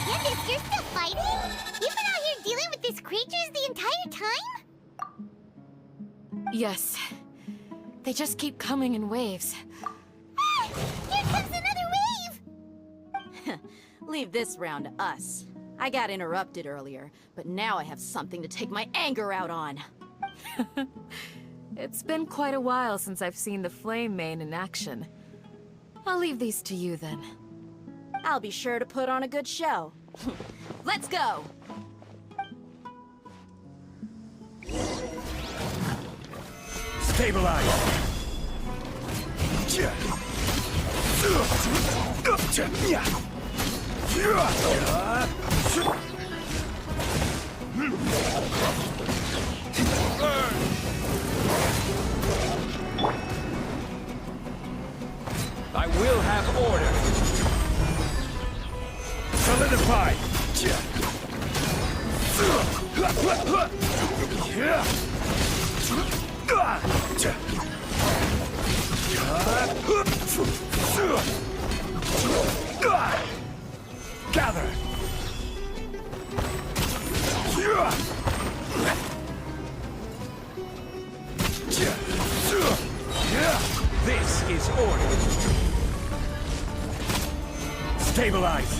Candace, you're still fighting? You've been out here dealing with these creatures the entire time? Yes. They just keep coming in waves. Ah! Here comes another wave! Leave this round to us. I got interrupted earlier, but now I have something to take my anger out on. It's been quite a while since I've seen the Flame Main in action. I'll leave these to you then. I'll be sure to put on a good show. Let's go! Stabilize! I will have order. Solidify! Gather! This is order. Stabilize!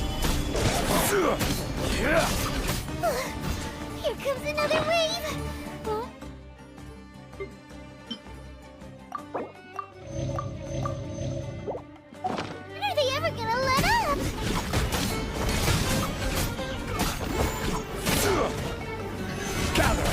Here comes another wave! Huh? When are they ever gonna let up? Gather!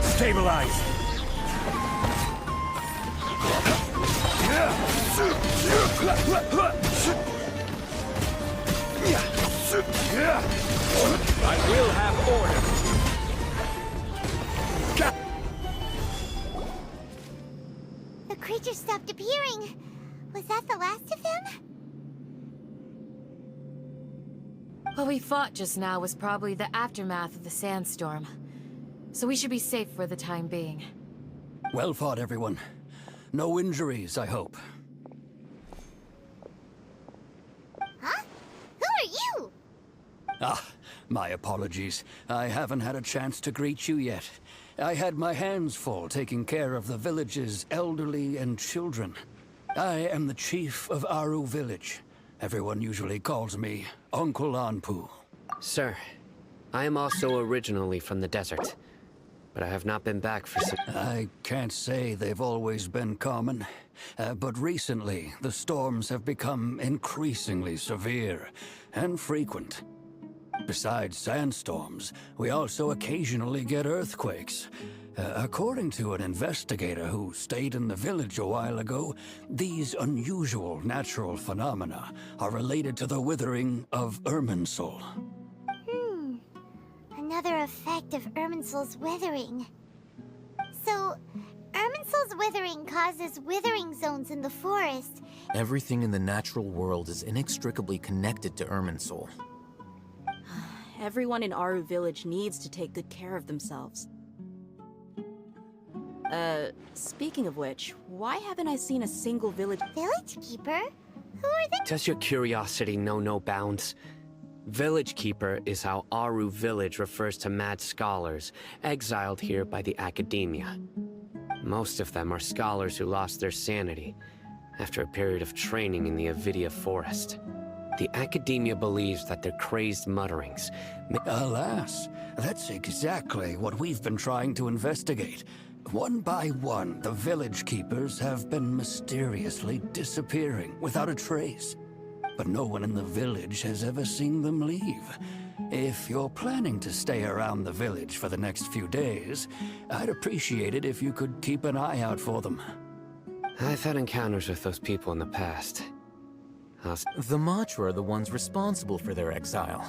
Stabilize! I will have order! The creatures stopped appearing. Was that the last of them? What we fought just now was probably the aftermath of the sandstorm. So we should be safe for the time being. Well fought, everyone. No injuries, I hope. Huh? Who are you? Ah, my apologies. I haven't had a chance to greet you yet. I had my hands full taking care of the village's elderly and children. I am the chief of Aru Village. Everyone usually calls me Uncle Anpu. Sir, I am also originally from the desert, but I have not been back for some... I can't say they've always been common, but recently the storms have become increasingly severe and frequent. Besides sandstorms, we also occasionally get earthquakes. According to an investigator who stayed in the village a while ago, these unusual natural phenomena are related to the withering of Irminsul. Another effect of Irminsul's withering. So, Irminsul's withering causes withering zones in the forest. Everything in the natural world is inextricably connected to Irminsul. Everyone in Aru Village needs to take good care of themselves. Speaking of which, why haven't I seen a single village... Village Keeper? Who are they? Does your curiosity know no bounds? Village Keeper is how Aru Village refers to mad scholars, exiled here by the academia. Most of them are scholars who lost their sanity after a period of training in the Avidia forest. The academia believes that their crazed mutterings... Alas, that's exactly what we've been trying to investigate. One by one, the village keepers have been mysteriously disappearing without a trace. But no one in the village has ever seen them leave. If you're planning to stay around the village for the next few days, I'd appreciate it if you could keep an eye out for them. I've had encounters with those people in the past. The Matra are the ones responsible for their exile.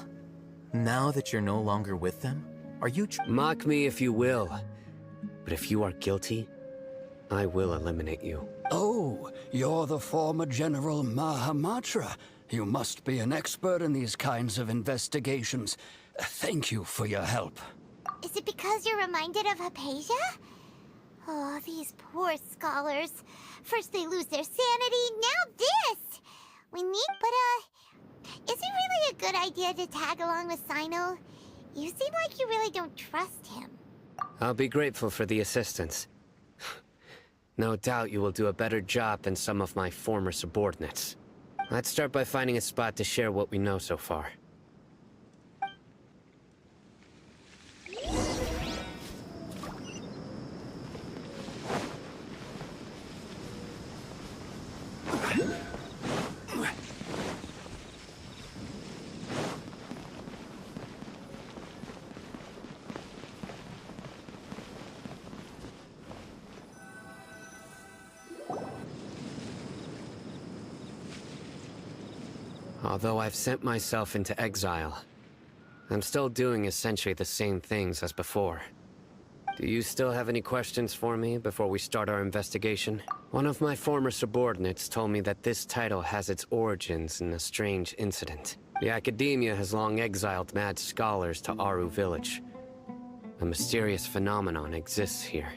Now that you're no longer with them, are you Mock me if you will, but if you are guilty, I will eliminate you. Oh, you're the former General Mahamatra. You must be an expert in these kinds of investigations. Thank you for your help. Is it because you're reminded of Hypatia? Oh, these poor scholars. First they lose their sanity, now this! We need, but, is it really a good idea to tag along with Sino? You seem like you really don't trust him. I'll be grateful for the assistance. No doubt you will do a better job than some of my former subordinates. Let's start by finding a spot to share what we know so far. Although I've sent myself into exile, I'm still doing essentially the same things as before. Do you still have any questions for me before we start our investigation? One of my former subordinates told me that this title has its origins in a strange incident. The Academia has long exiled mad scholars to Aru Village. A mysterious phenomenon exists here.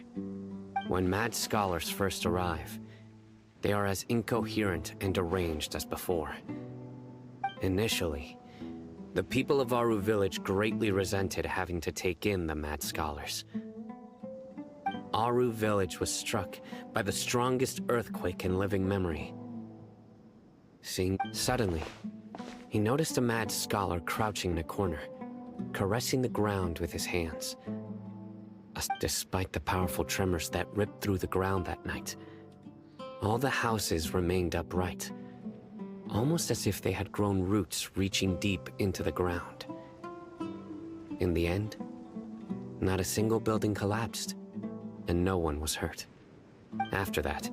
When mad scholars first arrive, they are as incoherent and deranged as before. Initially, the people of Aru Village greatly resented having to take in the mad scholars. Aru Village was struck by the strongest earthquake in living memory. Suddenly, he noticed a mad scholar crouching in a corner, caressing the ground with his hands. Despite the powerful tremors that ripped through the ground that night, all the houses remained upright, almost as if they had grown roots reaching deep into the ground. In the end, not a single building collapsed, and no one was hurt. After that,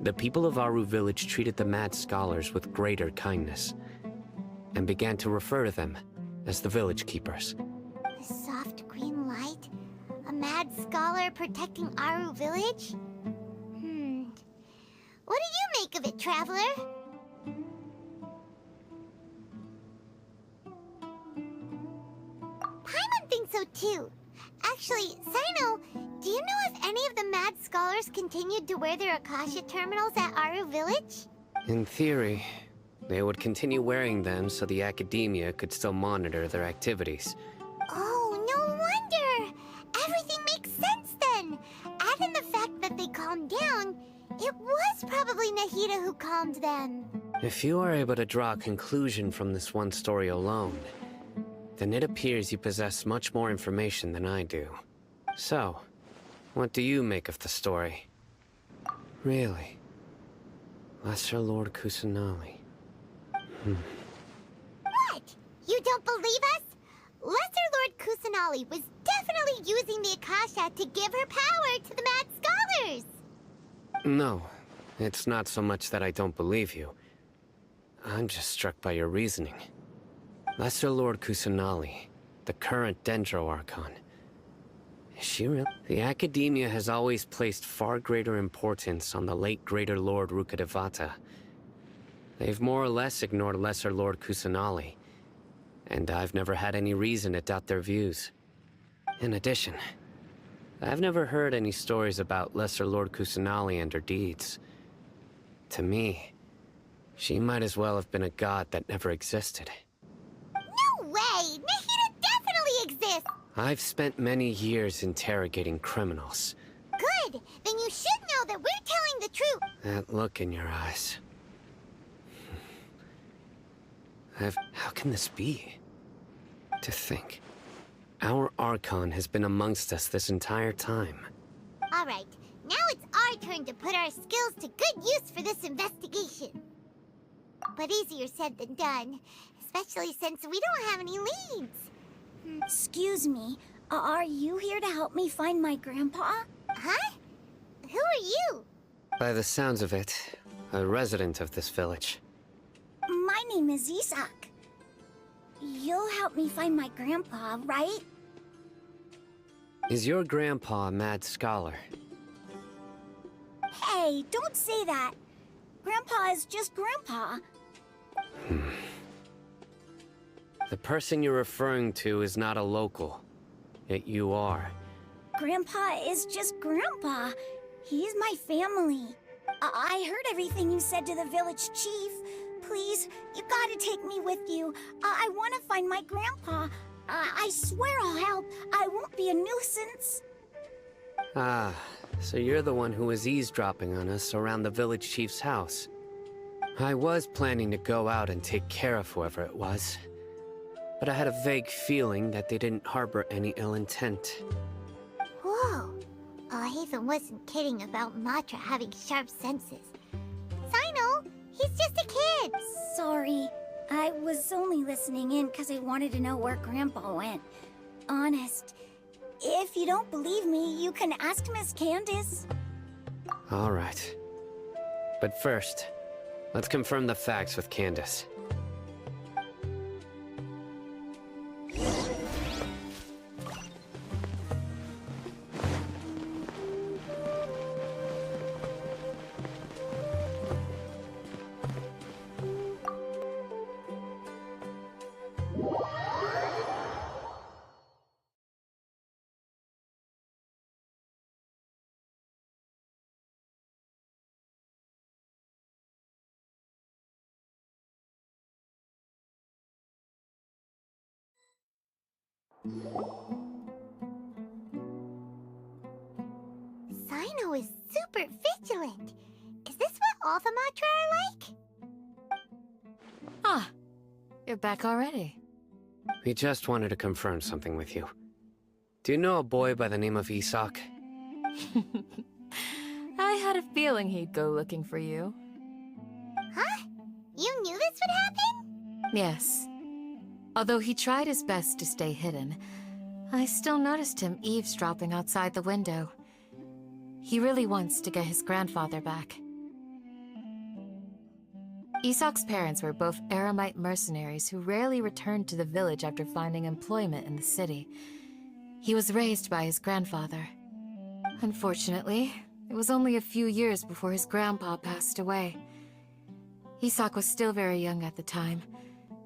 the people of Aru Village treated the mad scholars with greater kindness, and began to refer to them as the village keepers. The soft green light? A mad scholar protecting Aru Village? What do you make of it, traveler? Paimon thinks so too. Actually, Sino, do you know if any of the mad scholars continued to wear their Akasha terminals at Aru Village? In theory, they would continue wearing them so the Academia could still monitor their activities. Oh, no wonder! Everything makes sense then! Add in the fact that they calmed down, it was probably Nahida who calmed them. If you are able to draw a conclusion from this one story alone, then it appears you possess much more information than I do. So, what do you make of the story? Really? Lesser Lord Kusanali. What? You don't believe us? Lesser Lord Kusanali was definitely using the Akasha to give her power to the mad scholars! No, it's not so much that I don't believe you. I'm just struck by your reasoning. Lesser Lord Kusanali, the current Dendro Archon. Is she real? The Academia has always placed far greater importance on the late Greater Lord Rukkhadevata. They've more or less ignored Lesser Lord Kusanali, and I've never had any reason to doubt their views. In addition, I've never heard any stories about Lesser Lord Kusanali and her deeds. To me, she might as well have been a god that never existed. No way! Nahida definitely exists! I've spent many years interrogating criminals. Good! Then you should know that we're telling the truth! That look in your eyes. How can this be? To think, our Archon has been amongst us this entire time. Alright, now it's our turn to put our skills to good use for this investigation. But easier said than done, especially since we don't have any leads. Excuse me, are you here to help me find my grandpa? Huh? Who are you? By the sounds of it, a resident of this village. My name is Isak. You'll help me find my grandpa, right? Is your grandpa a mad scholar? Hey, don't say that. Grandpa is just Grandpa. The person you're referring to is not a local. Yet you are. Grandpa is just Grandpa. He's my family. I heard everything you said to the village chief. Please, you gotta take me with you. I wanna find my grandpa. I swear I'll help. I won't be a nuisance. Ah, so you're the one who was eavesdropping on us around the village chief's house. I was planning to go out and take care of whoever it was. But I had a vague feeling that they didn't harbor any ill intent. Whoa. Haven wasn't kidding about Matra having sharp senses. Sino, he's just a kid. Sorry. I was only listening in because I wanted to know where Grandpa went. Honest. If you don't believe me, you can ask Miss Candace. All right. But first, let's confirm the facts with Candace. Sino is super vigilant. Is this what all the Matra are like? Ah, you're back already. We just wanted to confirm something with you. Do you know a boy by the name of Isak? I had a feeling he'd go looking for you. Huh? You knew this would happen? Yes. Although he tried his best to stay hidden, I still noticed him eavesdropping outside the window. He really wants to get his grandfather back. Isak's parents were both Aramite mercenaries who rarely returned to the village after finding employment in the city. He was raised by his grandfather. Unfortunately, it was only a few years before his grandpa passed away. Isak was still very young at the time,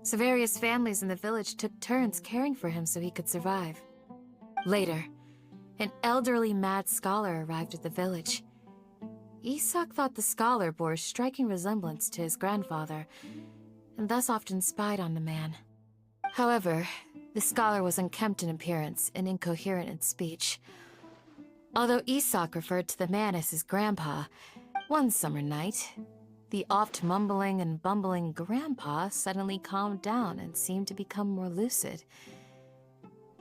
so various families in the village took turns caring for him so he could survive. Later, an elderly mad scholar arrived at the village. Isak thought the scholar bore a striking resemblance to his grandfather, and thus often spied on the man. However, the scholar was unkempt in appearance and incoherent in speech. Although Isak referred to the man as his grandpa, one summer night, the oft mumbling and bumbling grandpa suddenly calmed down and seemed to become more lucid.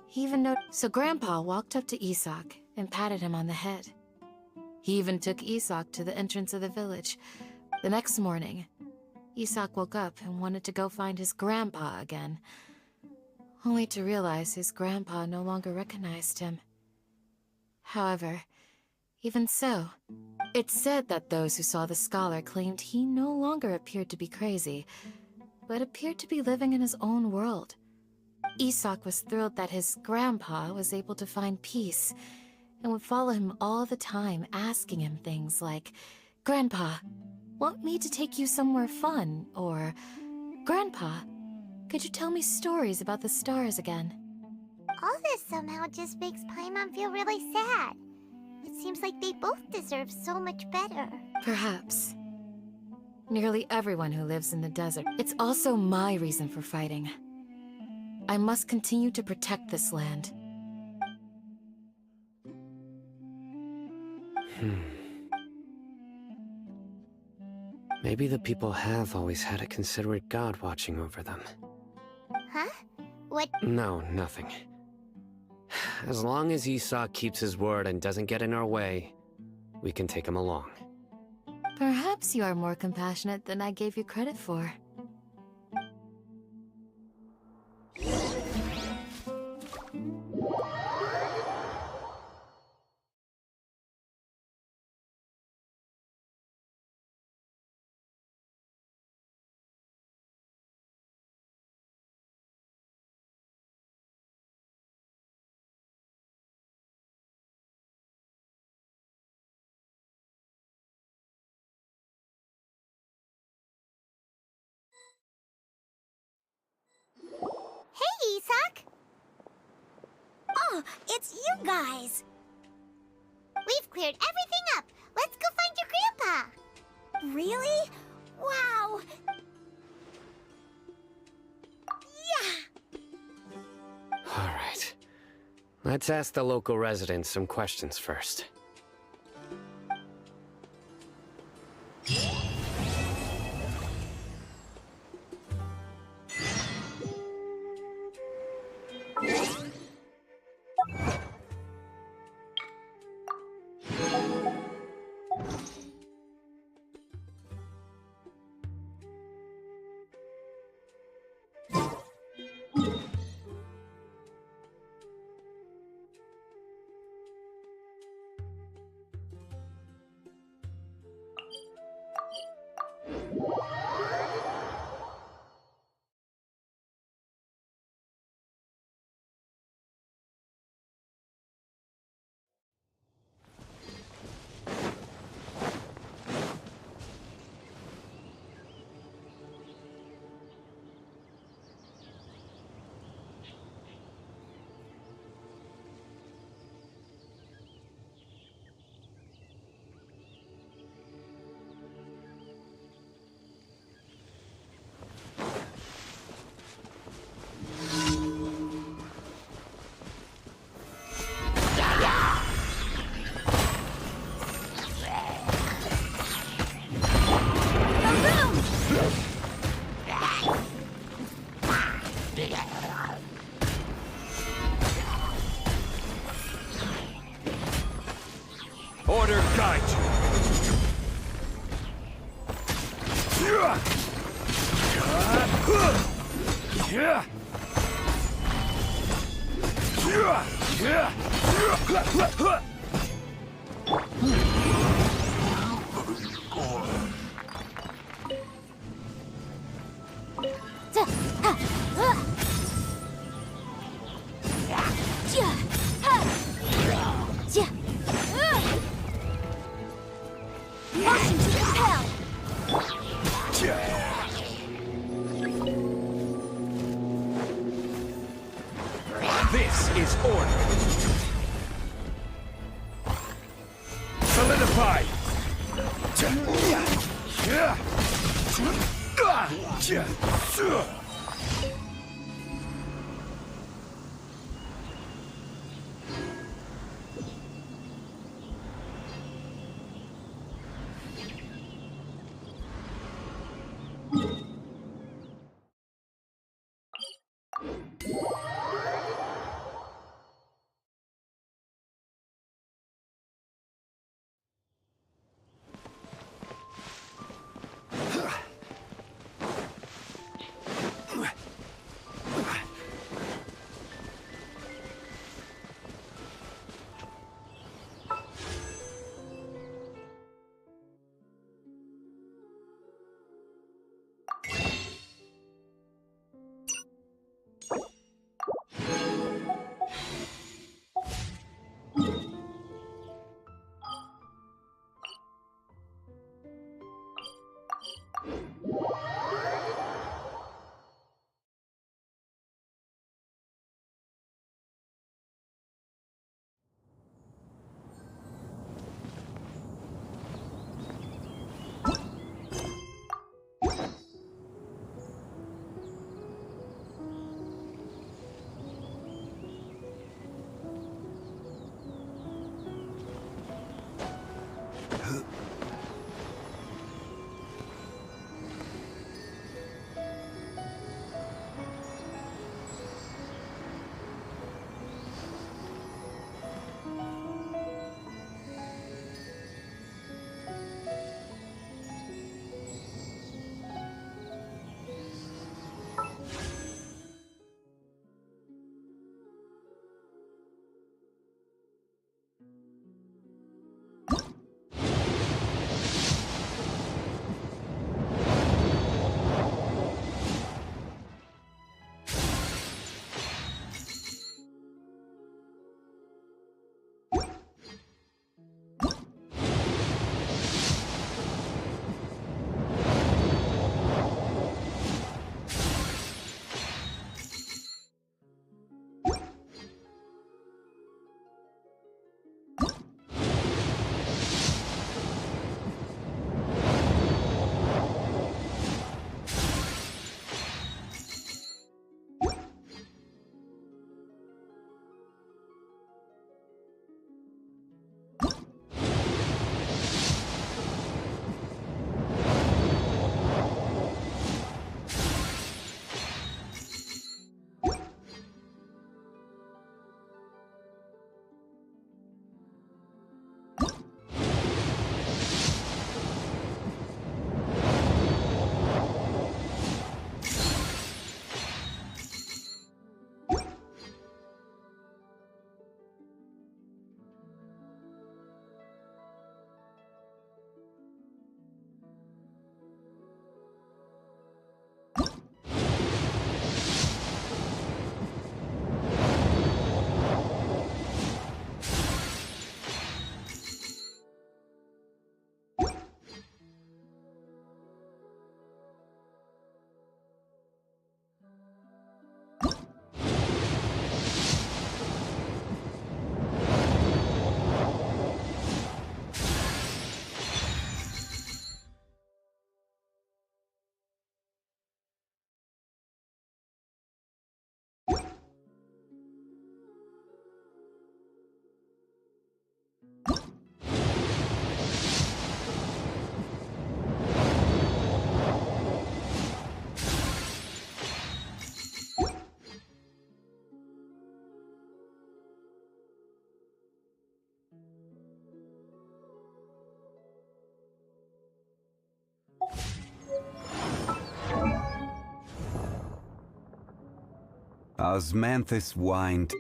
He even noticed. So Grandpa walked up to Isak and patted him on the head. He even took Isak to the entrance of the village. The next morning, Isak woke up and wanted to go find his grandpa again, only to realize his grandpa no longer recognized him. However, even so, it's said that those who saw the scholar claimed he no longer appeared to be crazy, but appeared to be living in his own world. Isak was thrilled that his grandpa was able to find peace and would follow him all the time, asking him things like, "Grandpa, want me to take you somewhere fun?" Or, "Grandpa, could you tell me stories about the stars again?" All this somehow just makes Paimon feel really sad. It seems like they both deserve so much better. Perhaps. Nearly everyone who lives in the desert. It's also my reason for fighting. I must continue to protect this land. Maybe the people have always had a considerate god watching over them. Huh? What? No, nothing. As long as Isak keeps his word and doesn't get in our way, we can take him along. Perhaps you are more compassionate than I gave you credit for. Oh, it's you guys. We've cleared everything up. Let's go find your grandpa. Really? Wow. Yeah. All right. Let's ask the local residents some questions first. Order guide Motion to repel. This is order. Solidify. Osmanthus whined.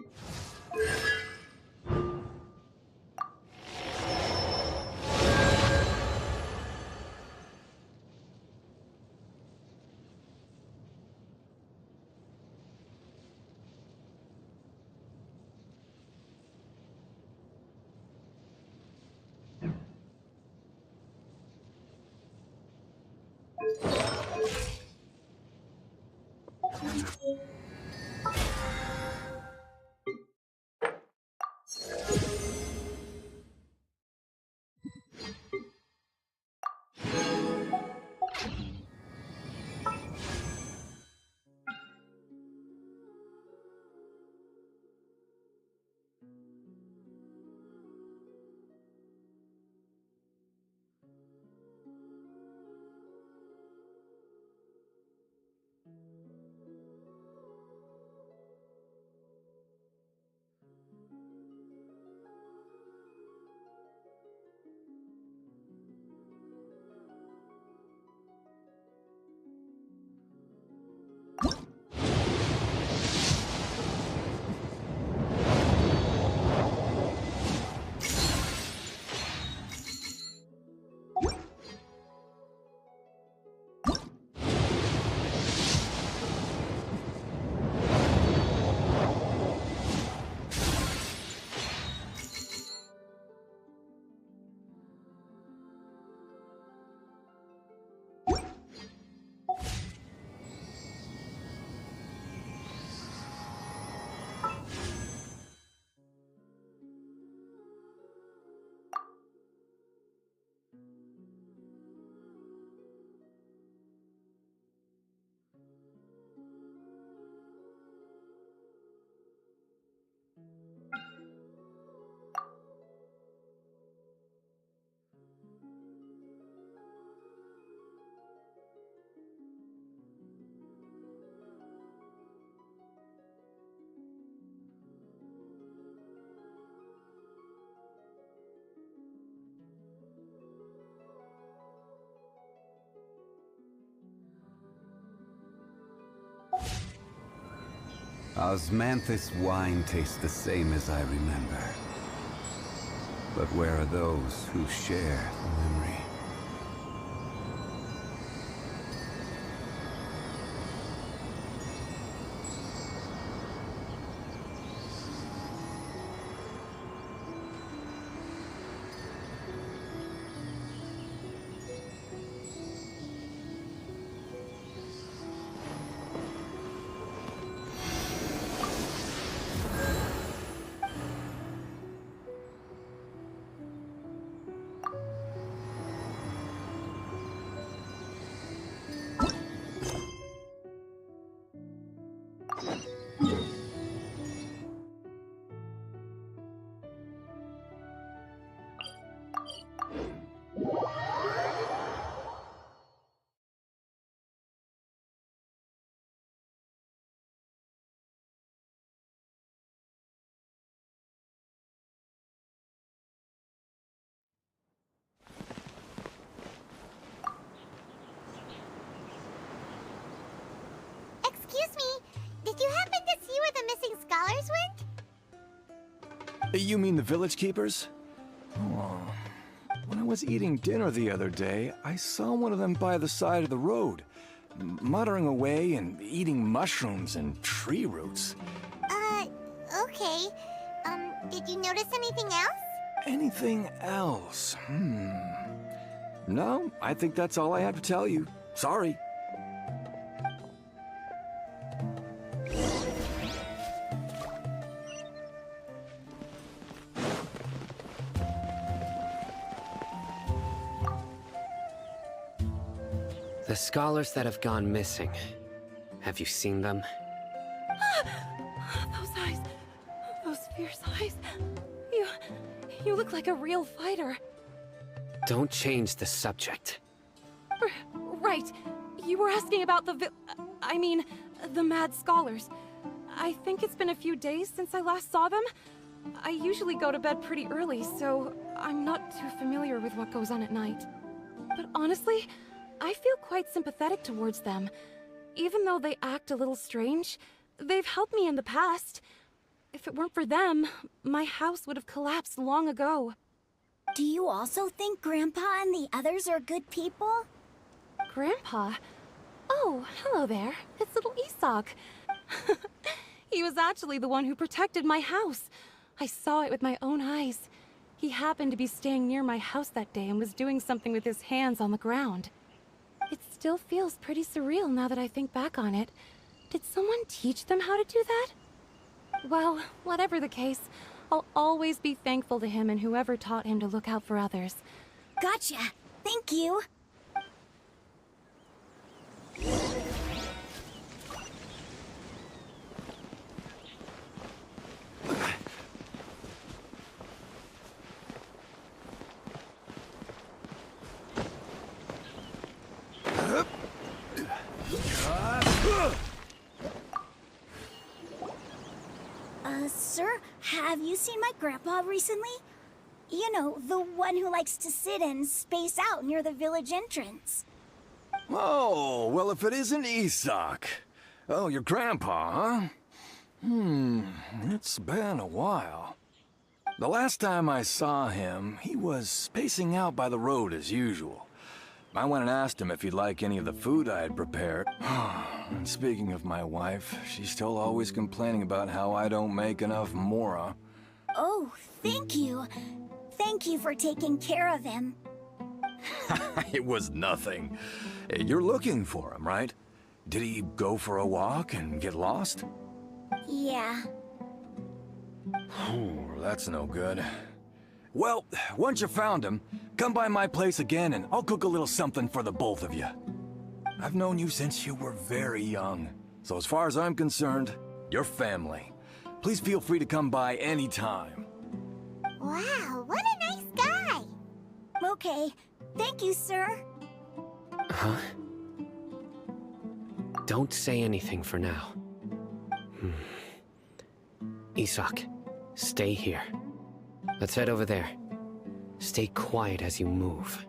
Osmanthus wine tastes the same as I remember. But where are those who share the memory? Excuse me, did you happen to see where the missing scholars went? You mean the village keepers? Oh, when I was eating dinner the other day, I saw one of them by the side of the road, muttering away and eating mushrooms and tree roots. Okay. Did you notice anything else? Anything else? No, I think that's all I have to tell you. Sorry. The scholars that have gone missing. Have you seen them? Those eyes. Those fierce eyes. You look like a real fighter. Don't change the subject. Right. You were asking about the mad scholars. I think it's been a few days since I last saw them. I usually go to bed pretty early, so I'm not too familiar with what goes on at night. But honestly, I feel quite sympathetic towards them. Even though they act a little strange, They've helped me in the past. If it weren't for them, my house would have collapsed long ago. Do you also think Grandpa and the others are good people? Grandpa? Oh, hello there. It's little Isak. He was actually the one who protected my house. I saw it with my own eyes. He happened to be staying near my house that day and was doing something with his hands on the ground. It still feels pretty surreal now that I think back on it. Did someone teach them how to do that? Well, whatever the case, I'll always be thankful to him and whoever taught him to look out for others. Gotcha. Thank you. Sir, have you seen my grandpa recently? You know, the one who likes to sit and space out near the village entrance. Oh, well, if it isn't Isak. Oh, your grandpa, huh? It's been a while. The last time I saw him, he was spacing out by the road as usual. I went and asked him if he'd like any of the food I had prepared. And speaking of my wife, she's still always complaining about how I don't make enough mora. Oh, thank you. Thank you for taking care of him. It was nothing. You're looking for him, right? Did he go for a walk and get lost? Yeah. Oh, that's no good. Well, once you found him, come by my place again and I'll cook a little something for the both of you. I've known you since you were very young, so as far as I'm concerned, you're family. Please feel free to come by anytime. Wow, what a nice guy! Okay. Thank you, sir. Huh? Don't say anything for now. Isak, stay here. Let's head over there. Stay quiet as you move.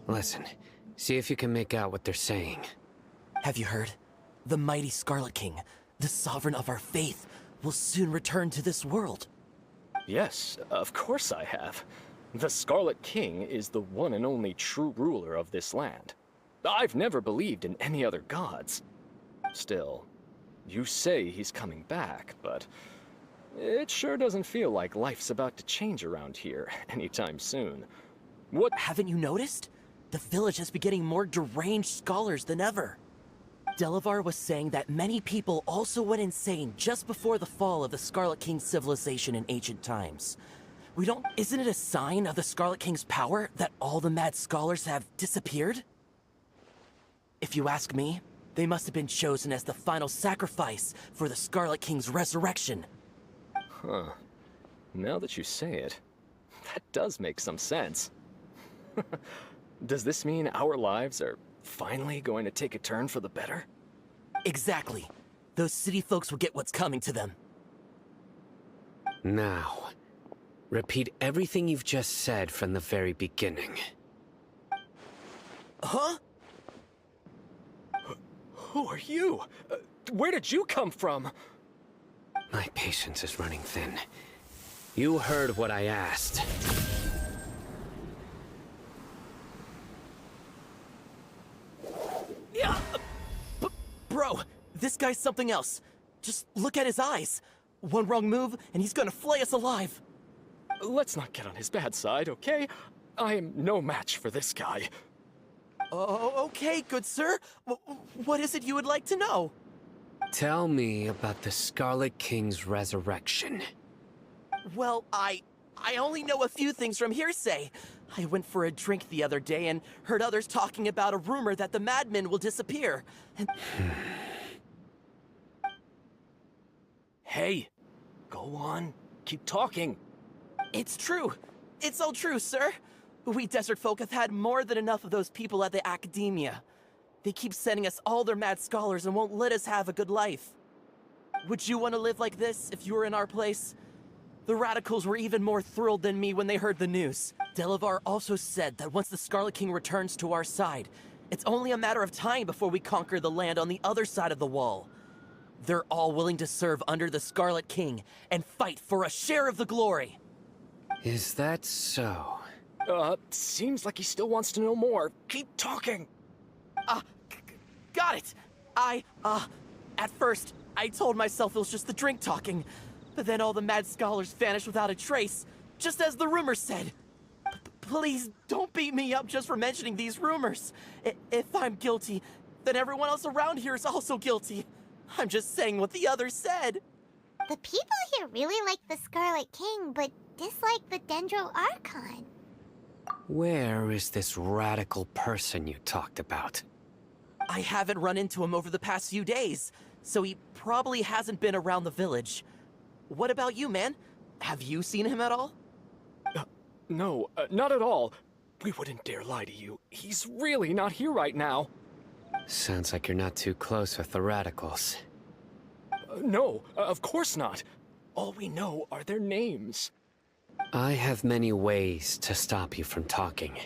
Listen, see if you can make out what they're saying. Have you heard? The mighty Scarlet King, the sovereign of our faith, will soon return to this world. Yes, of course I have. The Scarlet King is the one and only true ruler of this land. I've never believed in any other gods. Still, you say he's coming back, but it sure doesn't feel like life's about to change around here anytime soon. What? Haven't you noticed? The village has been getting more deranged scholars than ever. Delavar was saying that many people also went insane just before the fall of the Scarlet King's civilization in ancient times. Isn't it a sign of the Scarlet King's power that all the mad scholars have disappeared? If you ask me, they must have been chosen as the final sacrifice for the Scarlet King's resurrection. Huh. Now that you say it, that does make some sense. Does this mean our lives are finally going to take a turn for the better? Exactly. Those city folks will get what's coming to them. Now, repeat everything you've just said from the very beginning. Huh? Who are you? Where did you come from? My patience is running thin. You heard what I asked. Yeah! Bro, this guy's something else. Just look at his eyes. One wrong move, and he's gonna flay us alive. Let's not get on his bad side, okay? I am no match for this guy. Oh, okay, good sir. What is it you would like to know? Tell me about the Scarlet King's resurrection. Well, I only know a few things from hearsay. I went for a drink the other day and heard others talking about a rumor that the madmen will disappear. And Hey, go on. Keep talking. It's true. It's all true, sir. We desert folk have had more than enough of those people at the academia. They keep sending us all their mad scholars and won't let us have a good life. Would you want to live like this if you were in our place? The radicals were even more thrilled than me when they heard the news. Delavar also said that once the Scarlet King returns to our side, it's only a matter of time before we conquer the land on the other side of the wall. They're all willing to serve under the Scarlet King and fight for a share of the glory. Is that so? Seems like he still wants to know more. Keep talking. Got it. At first, I told myself it was just the drink talking, but then all the mad scholars vanished without a trace, just as the rumors said. Please don't beat me up just for mentioning these rumors. If I'm guilty, then everyone else around here is also guilty. I'm just saying what the others said. The people here really like the Scarlet King, but dislike the Dendro Archon. Where is this radical person you talked about? I haven't run into him over the past few days, so he probably hasn't been around the village. What about you, man? Have you seen him at all? No, not at all. We wouldn't dare lie to you. He's really not here right now. Sounds like you're not too close with the radicals. No, of course not. All we know are their names. I have many ways to stop you from talking.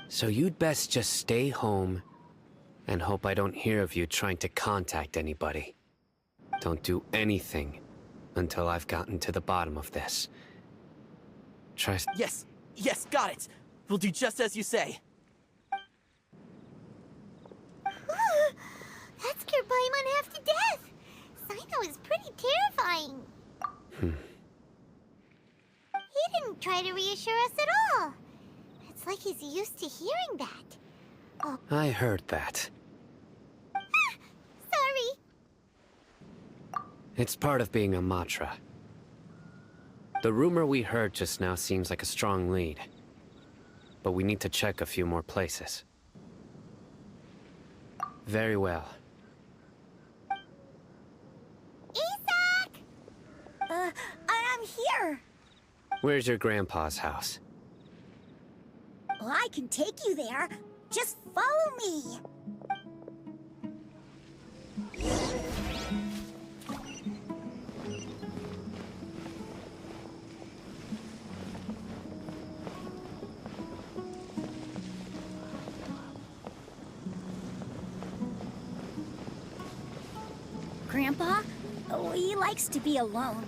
So you'd best just stay home and hope I don't hear of you trying to contact anybody. Don't do anything until I've gotten to the bottom of this. Try... Yes, got it. We'll do just as you say. That scared Paimon half to death. Sino is pretty terrifying. He didn't try to reassure us at all. It's like he's used to hearing that. Oh. I heard that. Sorry. It's part of being a Matra. The rumor we heard just now seems like a strong lead. But we need to check a few more places. Very well. Isaac! I'm here. Where's your grandpa's house? Well, I can take you there. Just follow me. Grandpa? Oh, he likes to be alone.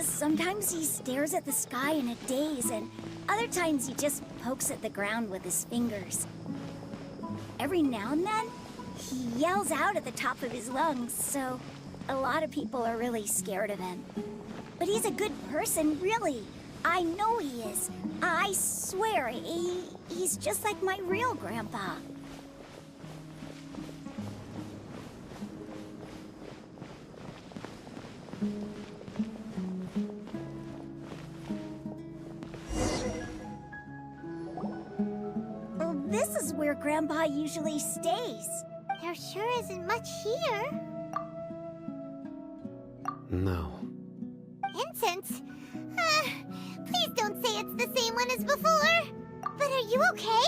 Sometimes he stares at the sky in a daze, and other times he just pokes at the ground with his fingers. Every now and then, he yells out at the top of his lungs, so a lot of people are really scared of him. But he's a good person, really. I know he is. I swear, he's just like my real grandpa. This is where Grandpa usually stays. There sure isn't much here. No. Incense? Please don't say it's the same one as before. But are you okay?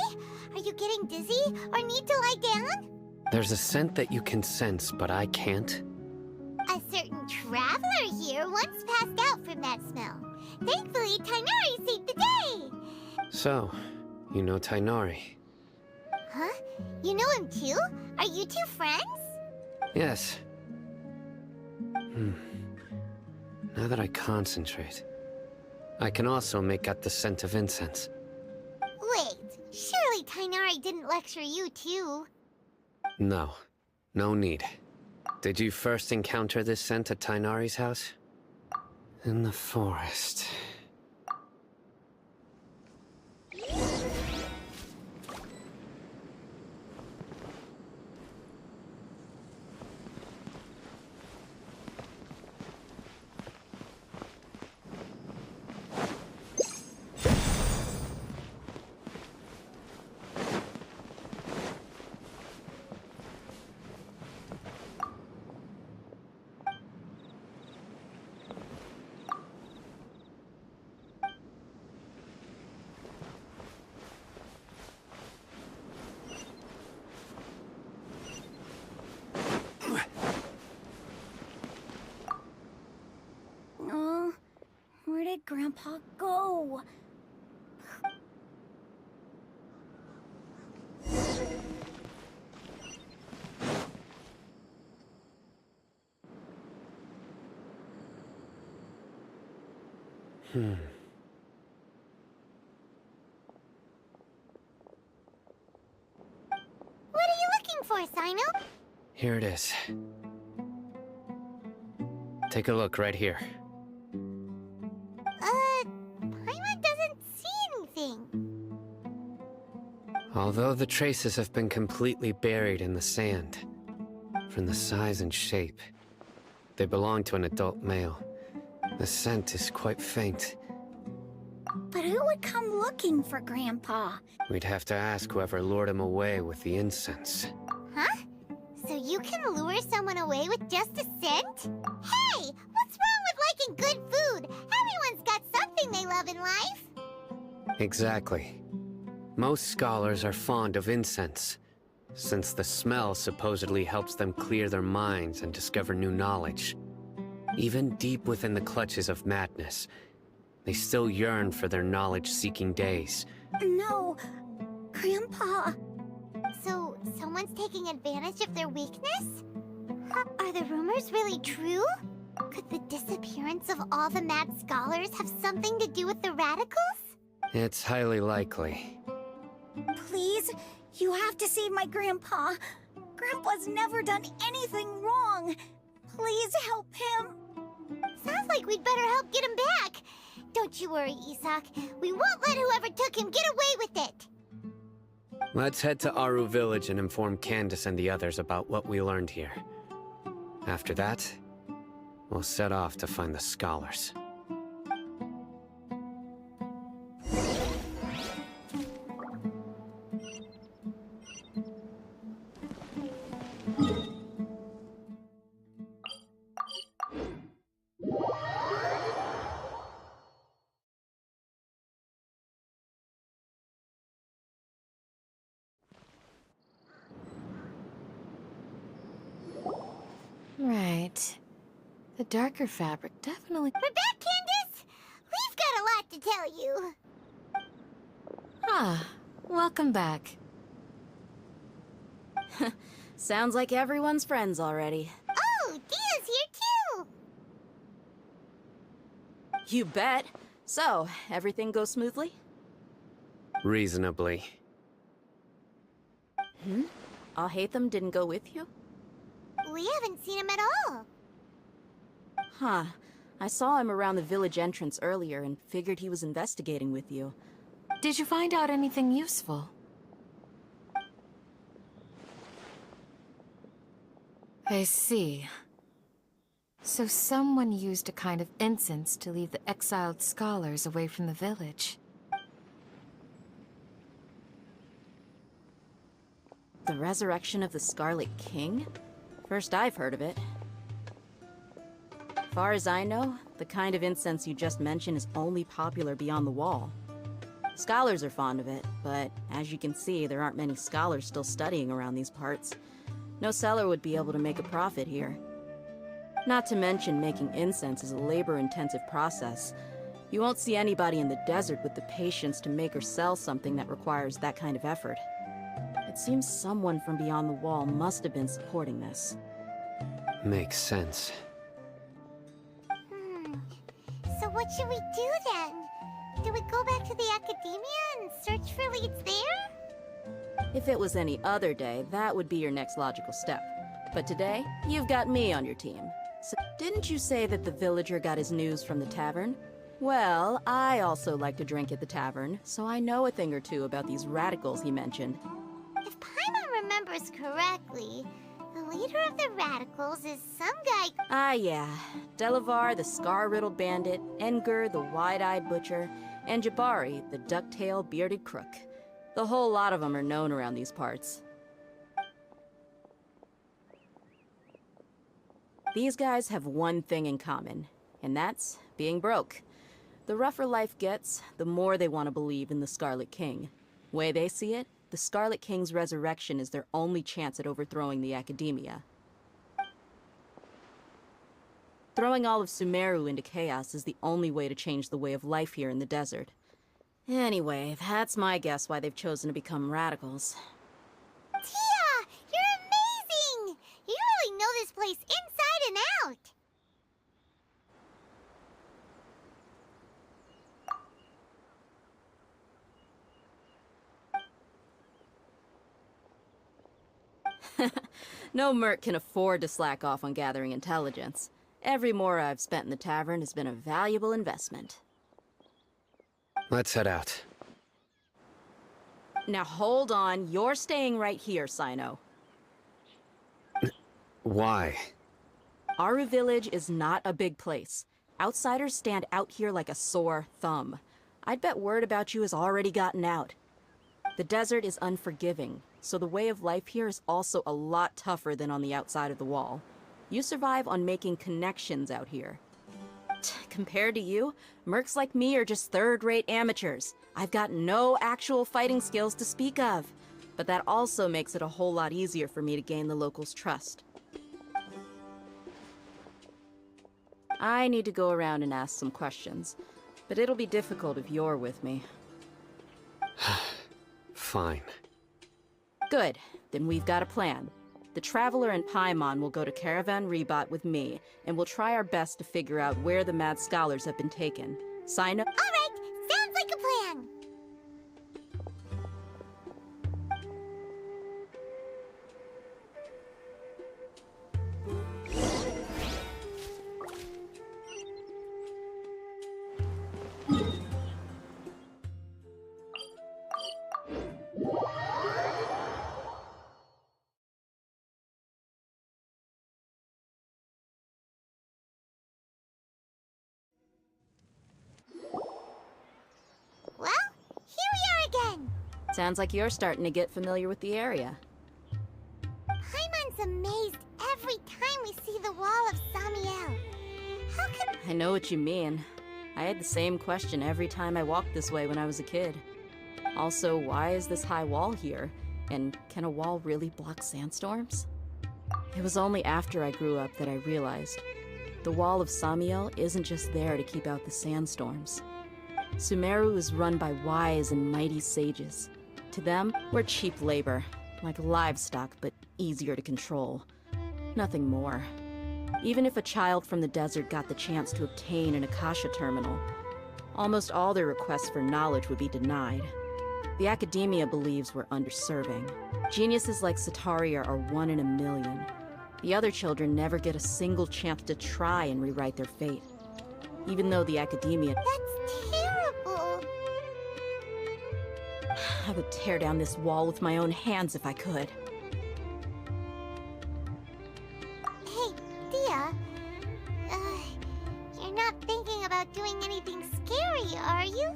Are you getting dizzy or need to lie down? There's a scent that you can sense, but I can't. A certain traveler here once passed out from that smell. Thankfully, Tainari saved the day. So, you know Tainari? Huh? You know him too? Are you two friends? Yes. Now that I concentrate, I can also make out the scent of incense. Wait, surely Tainari didn't lecture you too? No. No need. Did you first encounter this scent at Tainari's house? In the forest. Grandpa, go. What are you looking for, Sino? Here it is. Take a look right here. Paimon doesn't see anything. Although the traces have been completely buried in the sand, from the size and shape, they belong to an adult male. The scent is quite faint. But who would come looking for Grandpa? We'd have to ask whoever lured him away with the incense. Huh? So you can lure someone away with just a scent? Hey! What's wrong with liking good food? Everyone's got something they love in life. Exactly. Most scholars are fond of incense, since the smell supposedly helps them clear their minds and discover new knowledge. Even deep within the clutches of madness, they still yearn for their knowledge-seeking days. No, Grandpa. So, someone's taking advantage of their weakness? Are the rumors really true? Could the disappearance of all the mad scholars have something to do with the radicals? It's highly likely. Please, you have to save my Grandpa. Grandpa's never done anything wrong. Please help him. Sounds like we'd better help get him back. Don't you worry, Isak. We won't let whoever took him get away with it. Let's head to Aru Village and inform Candace and the others about what we learned here. After that, we'll set off to find the scholars. Right. The darker fabric definitely... We're back, Candace! We've got a lot to tell you. Ah, welcome back. Sounds like everyone's friends already. Oh, Dia's here too! You bet. So, everything goes smoothly? Reasonably. Alhaitham didn't go with you? We haven't seen him at all. Huh. I saw him around the village entrance earlier and figured he was investigating with you. Did you find out anything useful? I see. So someone used a kind of incense to lead the exiled scholars away from the village. The resurrection of the Scarlet King? First I've heard of it. Far as I know, the kind of incense you just mentioned is only popular beyond the wall. Scholars are fond of it, but as you can see, there aren't many scholars still studying around these parts. No seller would be able to make a profit here. Not to mention, making incense is a labor-intensive process. You won't see anybody in the desert with the patience to make or sell something that requires that kind of effort. It seems someone from beyond the wall must have been supporting this. Makes sense. So what should we do then? Do we go back to the academia and search for leads there? If it was any other day, that would be your next logical step. But today, you've got me on your team. So, didn't you say that the villager got his news from the tavern? Well, I also like to drink at the tavern, so I know a thing or two about these radicals he mentioned. If Paimon remembers correctly, the leader of the radicals is some guy... Ah, yeah. Delavar, the scar-riddled bandit, Engur, the wide-eyed butcher, and Jabari, the duck-tailed bearded crook. The whole lot of them are known around these parts. These guys have one thing in common, and that's being broke. The rougher life gets, the more they want to believe in the Scarlet King. Way they see it, the Scarlet King's resurrection is their only chance at overthrowing the Academia. Throwing all of Sumeru into chaos is the only way to change the way of life here in the desert. Anyway, that's my guess why they've chosen to become radicals. Tia, you're amazing! You really know this place inside and out. No merc can afford to slack off on gathering intelligence. Every mora I've spent in the tavern has been a valuable investment. Let's head out. Now hold on, you're staying right here, Sino. Why? Aru Village is not a big place. Outsiders stand out here like a sore thumb. I'd bet word about you has already gotten out. The desert is unforgiving, so the way of life here is also a lot tougher than on the outside of the wall. You survive on making connections out here. Compared to you, mercs like me are just third-rate amateurs. I've got no actual fighting skills to speak of, but that also makes it a whole lot easier for me to gain the locals' trust. I need to go around and ask some questions, but it'll be difficult if you're with me. Fine. Good. Then we've got a plan. The Traveler and Paimon will go to Caravan Rebot with me, and we'll try our best to figure out where the Mad Scholars have been taken. Sign up. All right, sounds like a plan. Well, here we are again. Sounds like you're starting to get familiar with the area. Paimon's amazed every time we see the wall of Samiel. How can... I know what you mean. I had the same question every time I walked this way when I was a kid. Also, why is this high wall here? And can a wall really block sandstorms? It was only after I grew up that I realized the wall of Samiel isn't just there to keep out the sandstorms. Sumeru is run by wise and mighty sages. To them, we're cheap labor, like livestock, but easier to control. Nothing more. Even if a child from the desert got the chance to obtain an Akasha terminal, almost all their requests for knowledge would be denied. The academia believes we're underserving. Geniuses like Sataria are 1 in a million. The other children never get a single chance to try and rewrite their fate. Even though the academia... That's terrible. I would tear down this wall with my own hands if I could. Hey, Dia. You're not thinking about doing anything scary, are you?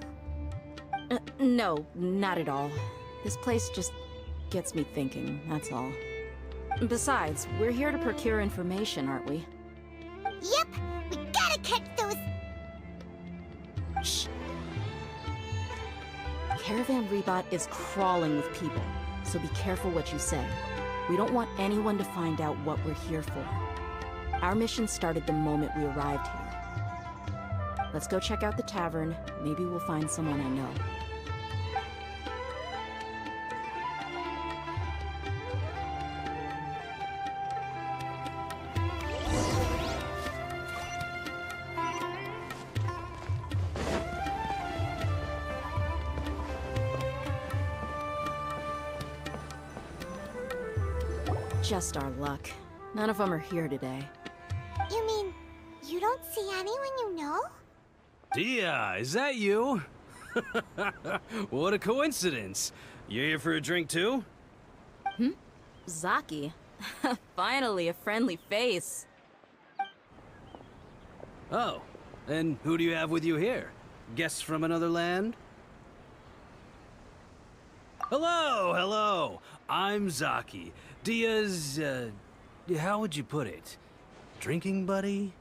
No, not at all. This place just gets me thinking, that's all. Besides, we're here to procure information, aren't we? Yep, we gotta catch those... Shh. Caravan Rebot is crawling with people, so be careful what you say. We don't want anyone to find out what we're here for. Our mission started the moment we arrived here. Let's go check out the tavern. Maybe we'll find someone I know. Just our luck. None of them are here today. You mean, you don't see anyone you know? Dia, is that you? What a coincidence. You here for a drink too? Zaki. Finally, a friendly face. Oh, and who do you have with you here? Guests from another land? Hello, hello. I'm Zaki. Dia's, how would you put it? Drinking buddy?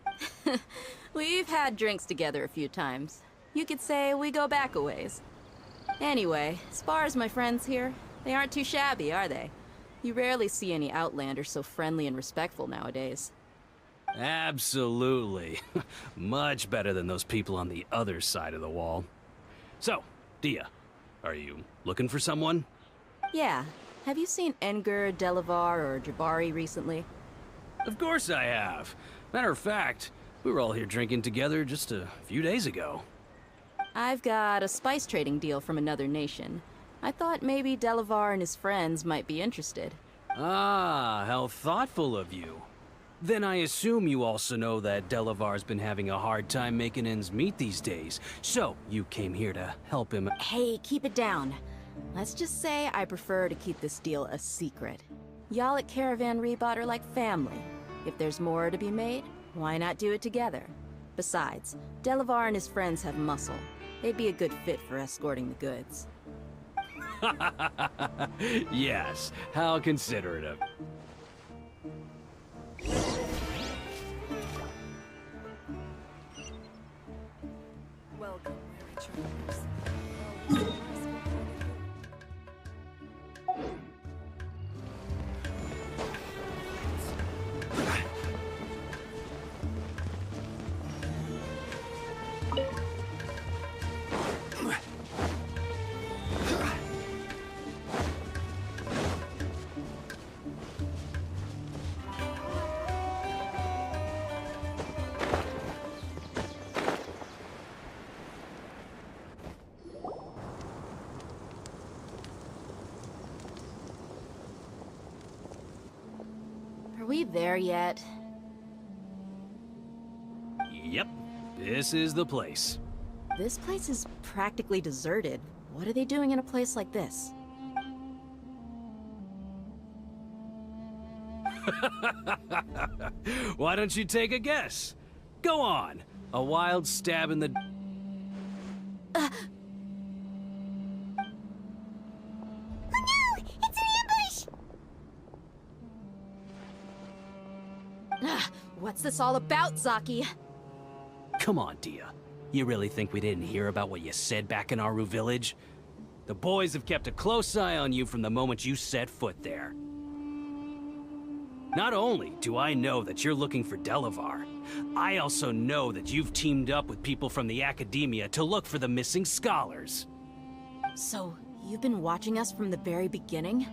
We've had drinks together a few times. You could say we go back a ways. Anyway, as far as my friends here, they aren't too shabby, are they? You rarely see any Outlanders so friendly and respectful nowadays. Absolutely. Much better than those people on the other side of the wall. So, Dia, are you looking for someone? Yeah. Have you seen Edgar, Delavar, or Jabari recently? Of course I have. Matter of fact, we were all here drinking together just a few days ago. I've got a spice trading deal from another nation. I thought maybe Delavar and his friends might be interested. Ah, how thoughtful of you. Then I assume you also know that Delavar's been having a hard time making ends meet these days, so you came here to help him. Hey, keep it down. Let's just say I prefer to keep this deal a secret. Y'all at Caravan Rebot are like family. If there's more to be made, why not do it together? Besides, Delavar and his friends have muscle. They'd be a good fit for escorting the goods. Yes, how considerate of. Welcome, Mary Charles. Are we there yet? Yep, this is the place. This place is practically deserted. What are they doing in a place like this? Why don't you take a guess? Go on. A wild stab in the... Oh no! It's an ambush! What's this all about, Zaki? Come on, Dia. You really think we didn't hear about what you said back in Aru Village? The boys have kept a close eye on you from the moment you set foot there. Not only do I know that you're looking for Delavar, I also know that you've teamed up with people from the Academia to look for the missing scholars. So, you've been watching us from the very beginning?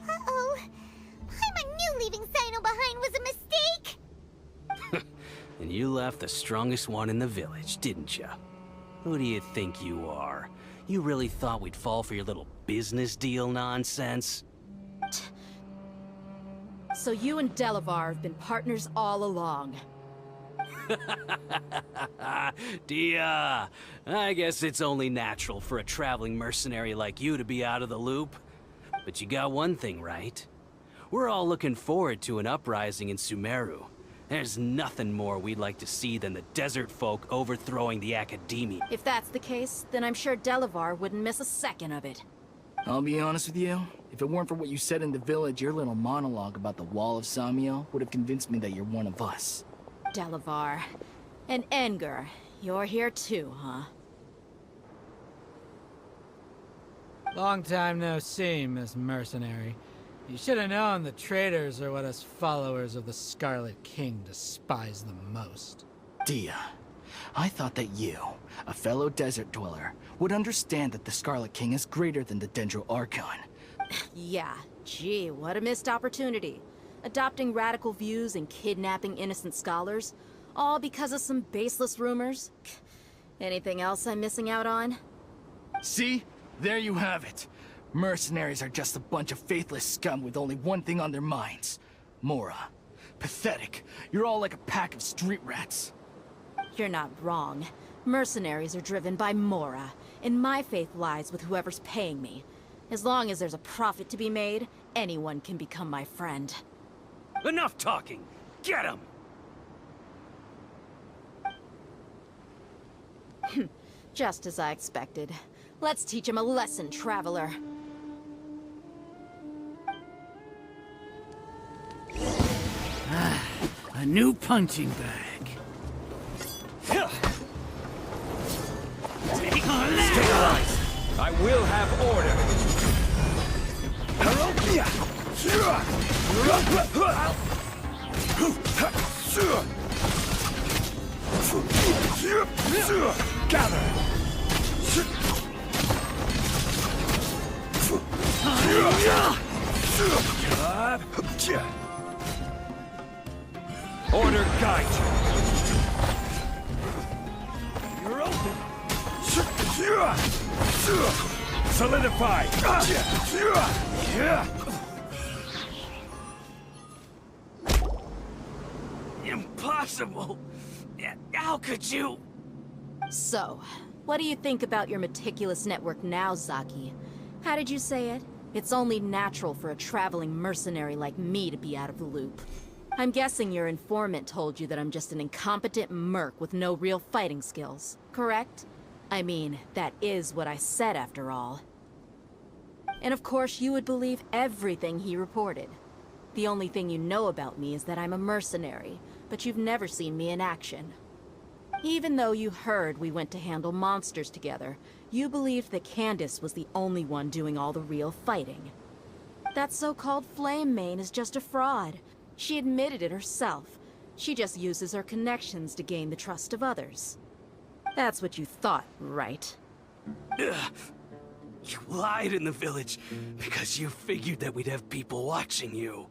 Uh-oh. I knew leaving Sino behind was a mistake! And you left the strongest one in the village, didn't ya? Who do you think you are? You really thought we'd fall for your little business deal nonsense? So you and Delavar have been partners all along. Dia, I guess it's only natural for a traveling mercenary like you to be out of the loop. But you got one thing right. We're all looking forward to an uprising in Sumeru. There's nothing more we'd like to see than the desert folk overthrowing the Academia. If that's the case, then I'm sure Delavar wouldn't miss a second of it. I'll be honest with you. If it weren't for what you said in the village, your little monologue about the Wall of Samiel would have convinced me that you're one of us. Delavar. And Edgar, you're here too, huh? Long time no see, Miss Mercenary. You should have known the traitors are what us followers of the Scarlet King despise the most. Dia, I thought that you, a fellow desert dweller, would understand that the Scarlet King is greater than the Dendro Archon. Yeah, gee, what a missed opportunity. Adopting radical views and kidnapping innocent scholars, all because of some baseless rumors. Anything else I'm missing out on? See? There you have it. Mercenaries are just a bunch of faithless scum with only one thing on their minds. Mora. Pathetic. You're all like a pack of street rats. You're not wrong. Mercenaries are driven by Mora, and my faith lies with whoever's paying me. As long as there's a profit to be made, anyone can become my friend. Enough talking! Get him! Just as I expected. Let's teach him a lesson, traveler. A new punching bag. Take stabilize. I will have order. Gather! Order guide you. You're open. Solidify. Impossible! How could you? So, what do you think about your meticulous network now, Zaki? How did you say it? It's only natural for a traveling mercenary like me to be out of the loop. I'm guessing your informant told you that I'm just an incompetent merc with no real fighting skills, correct? I mean, that is what I said after all. And of course you would believe everything he reported. The only thing you know about me is that I'm a mercenary, but you've never seen me in action. Even though you heard we went to handle monsters together, you believed that Candace was the only one doing all the real fighting. That so-called Flame Main is just a fraud. She admitted it herself. She just uses her connections to gain the trust of others. That's what you thought, right? Ugh. You lied in the village because you figured that we'd have people watching you.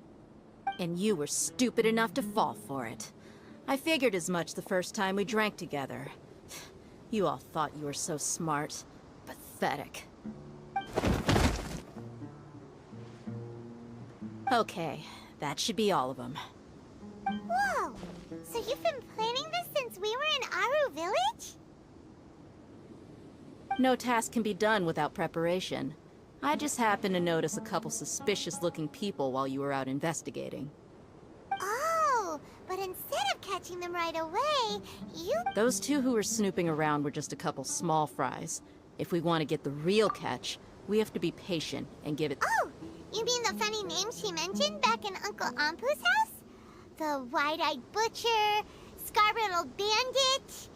And you were stupid enough to fall for it. I figured as much the first time we drank together. You all thought you were so smart. Pathetic. Okay, that should be all of them. Whoa! So you've been planning this since we were in Aru Village? No task can be done without preparation. I just happened to notice a couple suspicious-looking people while you were out investigating. Oh, but instead of catching them right away, you... Those two who were snooping around were just a couple small fries. If we want to get the real catch, we have to be patient and give it... Oh! You mean the funny name she mentioned back in Uncle Ampu's house? The wide-eyed butcher, scar-riddled bandit,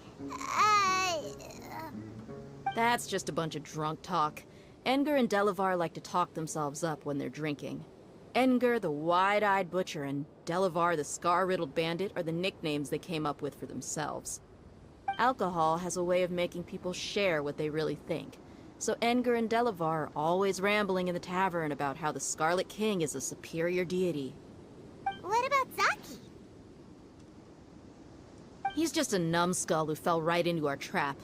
That's just a bunch of drunk talk. Engar and Delavar like to talk themselves up when they're drinking. Engar, the wide-eyed butcher, and Delavar, the scar-riddled bandit, are the nicknames they came up with for themselves. Alcohol has a way of making people share what they really think. So Engar and Delavar are always rambling in the tavern about how the Scarlet King is a superior deity. What about Zaki? He's just a numbskull who fell right into our trap.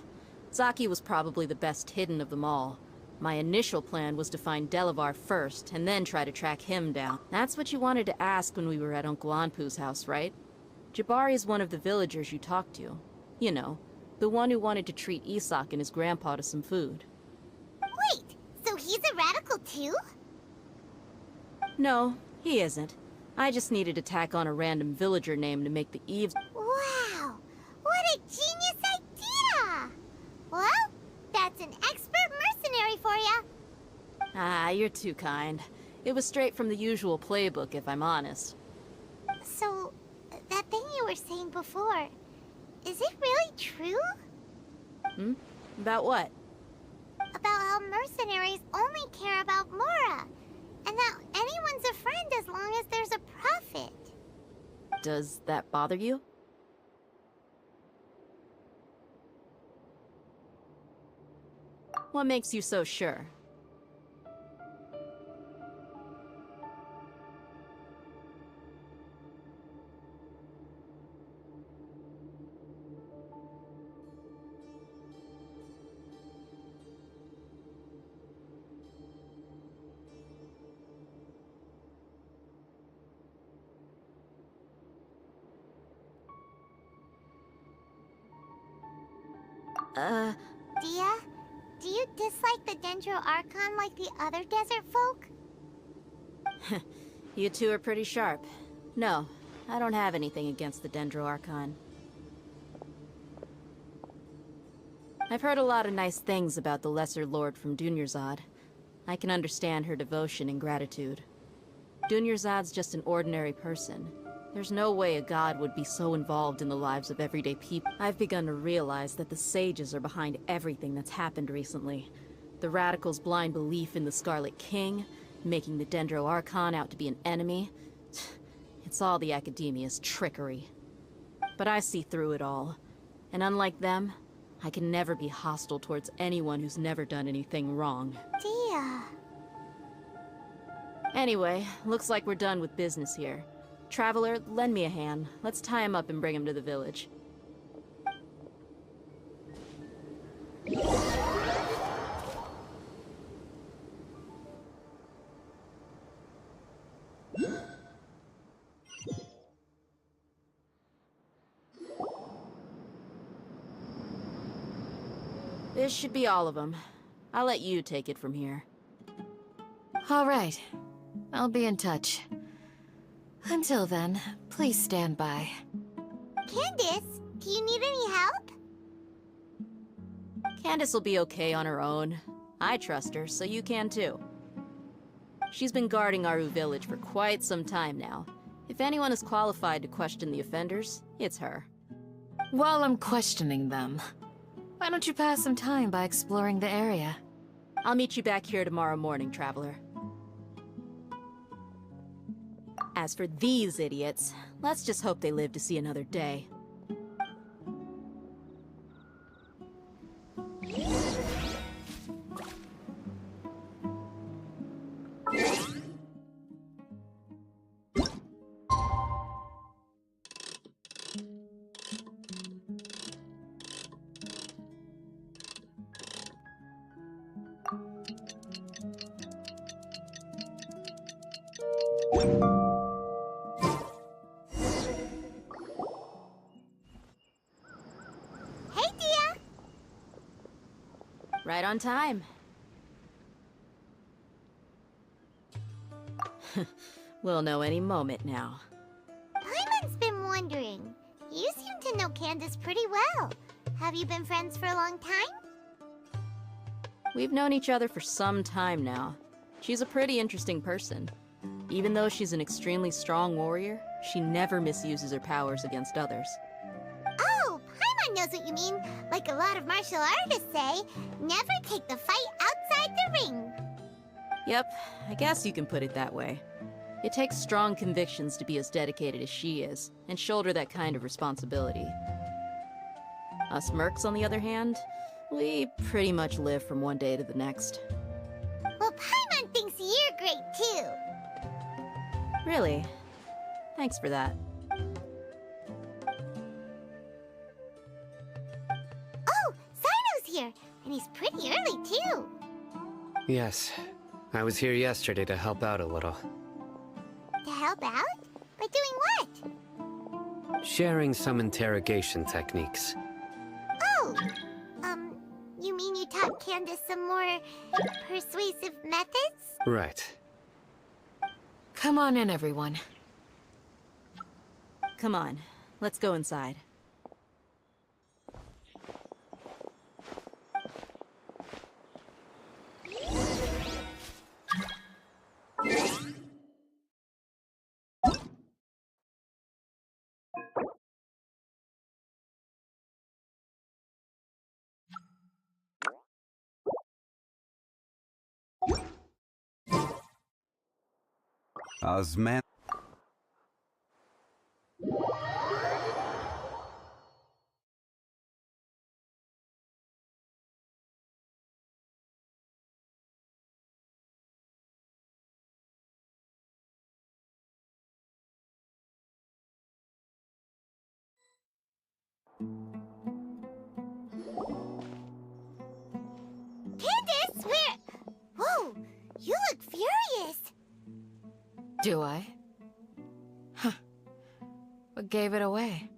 Zaki was probably the best hidden of them all. My initial plan was to find Delavar first, and then try to track him down. That's what you wanted to ask when we were at Uncle Anpu's house, right? Jabari is one of the villagers you talked to. You know, the one who wanted to treat Isak and his grandpa to some food. Wait, so he's a radical too? No, he isn't. I just needed to tack on a random villager name to make the eaves... Wow! What a genius idea! Well, that's an expert mercenary for ya. Ah, you're too kind. It was straight from the usual playbook, if I'm honest. So, that thing you were saying before, is it really true? Hmm? About what? About how mercenaries only care about Mora, and that anyone's a friend as long as there's a profit. Does that bother you? What makes you so sure? Dia, do you dislike the Dendro Archon like the other desert folk? You two are pretty sharp. No, I don't have anything against the Dendro Archon. I've heard a lot of nice things about the Lesser Lord from Dunyarzad. I can understand her devotion and gratitude. Dunyarzad's just an ordinary person. There's no way a god would be so involved in the lives of everyday people. I've begun to realize that the sages are behind everything that's happened recently. The Radicals' blind belief in the Scarlet King, making the Dendro Archon out to be an enemy. It's all the Academia's trickery. but I see through it all. And unlike them, I can never be hostile towards anyone who's never done anything wrong. Dia. Anyway, looks like we're done with business here. Traveler, lend me a hand. Let's tie him up and bring him to the village. This should be all of them. I'll let you take it from here. All right. I'll be in touch. Until then, please stand by. Candace, do you need any help? Candace will be okay on her own. I trust her, so you can too. She's been guarding Aru Village for quite some time now. If anyone is qualified to question the offenders, it's her. While I'm questioning them, why don't you pass some time by exploring the area? I'll meet you back here tomorrow morning, Traveler. As for these idiots, let's just hope they live to see another day. Hey, Dia! Right on time. We'll know any moment now. Paimon's been wondering. You seem to know Candace pretty well. Have you been friends for a long time? We've known each other for some time now. She's a pretty interesting person. Even though she's an extremely strong warrior, she never misuses her powers against others. Oh, Paimon knows what you mean. Like a lot of martial artists say, never take the fight outside the ring. Yep, I guess you can put it that way. It takes strong convictions to be as dedicated as she is, and shoulder that kind of responsibility. Us mercs, on the other hand, we pretty much live from one day to the next. Well, Paimon thinks you're great too. Really? Thanks for that. Oh, Sino's here, and he's pretty early too. Yes. I was here yesterday to help out a little. To help out? By doing what? Sharing some interrogation techniques. Oh, you mean you taught Candace some more persuasive methods? Right. Come on in, everyone. Come on, let's go inside. Osman. Candace, where? Whoa, you look furious. Do I? Huh. What gave it away?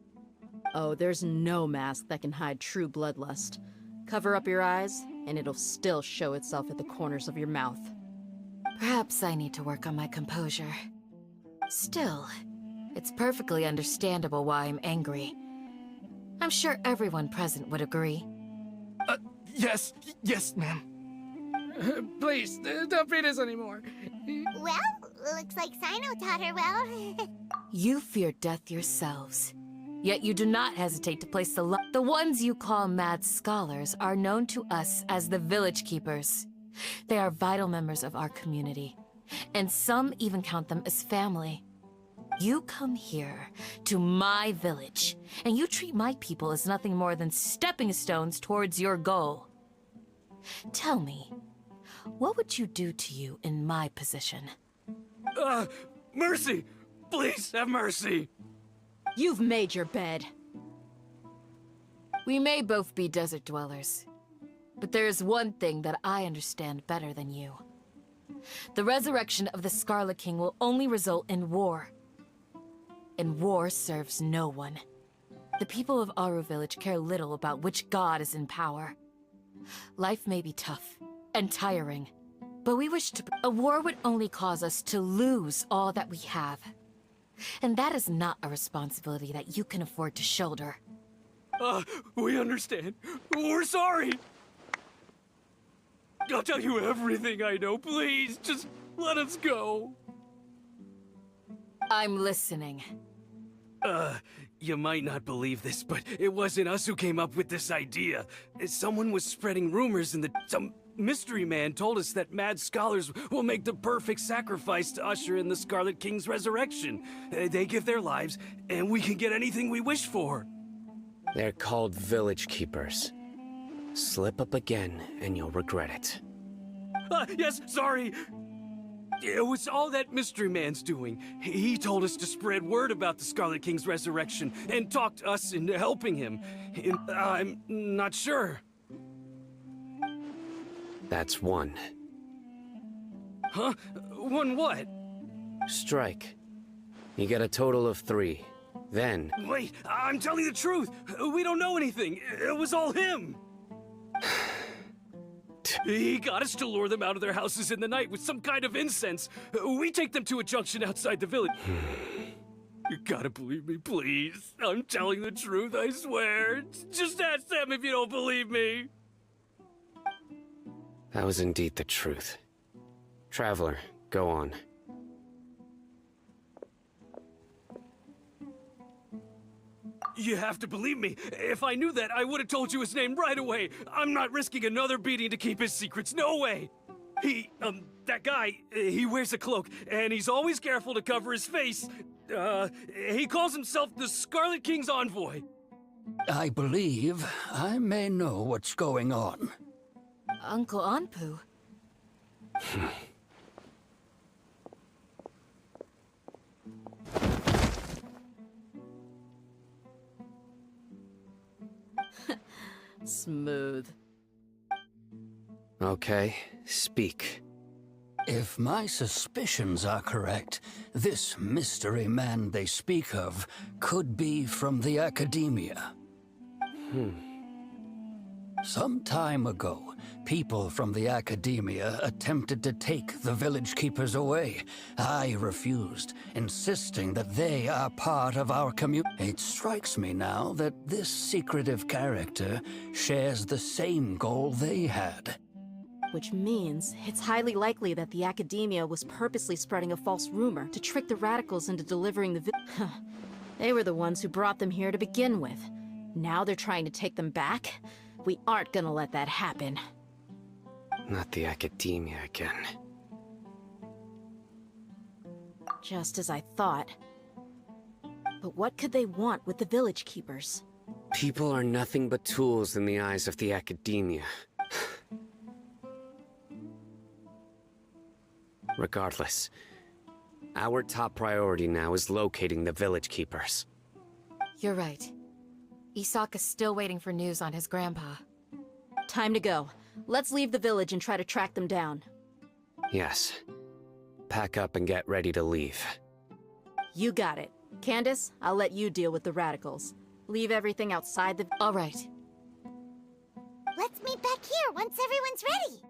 Oh, there's no mask that can hide true bloodlust. Cover up your eyes, and it'll still show itself at the corners of your mouth. Perhaps I need to work on my composure. Still, it's perfectly understandable why I'm angry. I'm sure everyone present would agree. Yes, ma'am. Please, don't beat us anymore. Well, looks like Sino taught her well. You fear death yourselves. Yet you do not hesitate to place the ones you call mad scholars are known to us as the Village Keepers. They are vital members of our community, and some even count them as family. You come here, to my village, and you treat my people as nothing more than stepping stones towards your goal. Tell me, what would you do to you in my position? Mercy! Please, have mercy! You've made your bed. We may both be desert dwellers, but there is one thing that I understand better than you. The resurrection of the Scarlet King will only result in war. And war serves no one. The people of Aru Village care little about which god is in power. Life may be tough and tiring, but we wish to... A war would only cause us to lose all that we have. And that is not a responsibility that you can afford to shoulder. We understand. We're sorry! I'll tell you everything I know, please. Just let us go. I'm listening. You might not believe this, but it wasn't us who came up with this idea. Someone was spreading rumors and some mystery man told us that mad scholars will make the perfect sacrifice to usher in the Scarlet King's resurrection. They give their lives, and we can get anything we wish for. They're called village keepers. Slip up again, and you'll regret it. Yes, sorry. It was all that mystery man's doing. He told us to spread word about the Scarlet King's resurrection and talked us into helping him. I'm not sure. That's one. Huh? One what? Strike. You get a total of 3. Then... Wait, I'm telling the truth. We don't know anything. It was all him. He got us to lure them out of their houses in the night with some kind of incense. We take them to a junction outside the village. You gotta believe me, please. I'm telling the truth, I swear. Just ask them if you don't believe me. That was indeed the truth. Traveler, go on. You have to believe me. If I knew that, I would have told you his name right away. I'm not risking another beating to keep his secrets. No way. That guy, he wears a cloak, and he's always careful to cover his face. He calls himself the Scarlet King's envoy. I believe I may know what's going on. Uncle Anpu. Smooth. Okay, speak. If my suspicions are correct, this mystery man they speak of could be from the Academia. Some time ago, people from the Academia attempted to take the village keepers away. I refused, insisting that they are part of our community. It strikes me now that this secretive character shares the same goal they had. Which means it's highly likely that the Academia was purposely spreading a false rumor to trick the radicals into delivering the They were the ones who brought them here to begin with. Now they're trying to take them back? We aren't gonna let that happen. Not the Academia again. Just as I thought. But what could they want with the village keepers? People are nothing but tools in the eyes of the Academia. Regardless, our top priority now is locating the village keepers. You're right. Isak is still waiting for news on his grandpa. Time to go. Let's leave the village and try to track them down. Yes. Pack up and get ready to leave. You got it. Candace, I'll let you deal with the radicals. Leave everything outside the... All right. Let's meet back here once everyone's ready.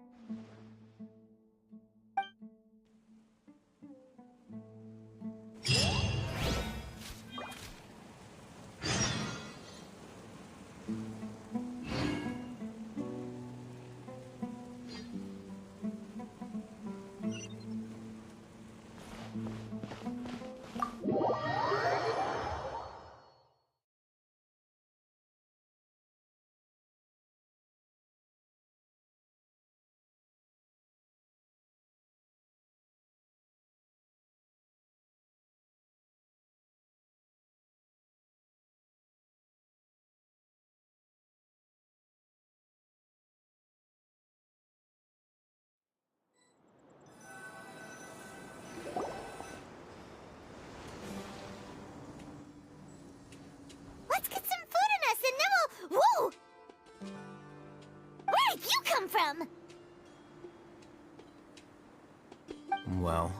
Well,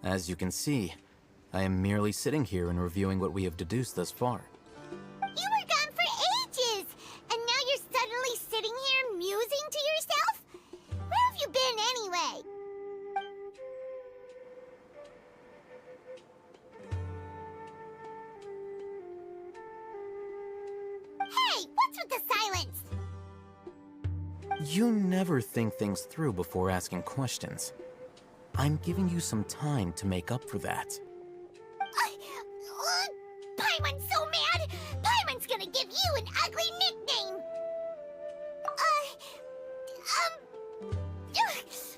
as you can see, I am merely sitting here and reviewing what we have deduced thus far. You were gone for ages, and now you're suddenly sitting here musing to yourself? Where have you been anyway? Hey, what's with the silence? You never think things through before asking questions. I'm giving you some time to make up for that. Paimon's so mad! Paimon's gonna give you an ugly nickname!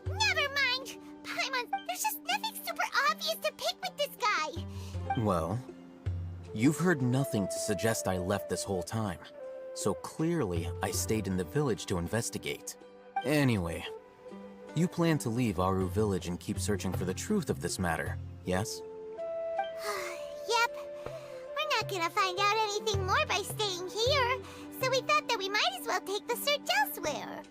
Never mind! Paimon, there's just nothing super obvious to pick with this guy! Well, you've heard nothing to suggest I left this whole time. So clearly, I stayed in the village to investigate. Anyway, you plan to leave Aru Village and keep searching for the truth of this matter, yes? Yep. We're not gonna find out anything more by staying here, so we thought that we might as well take the search elsewhere.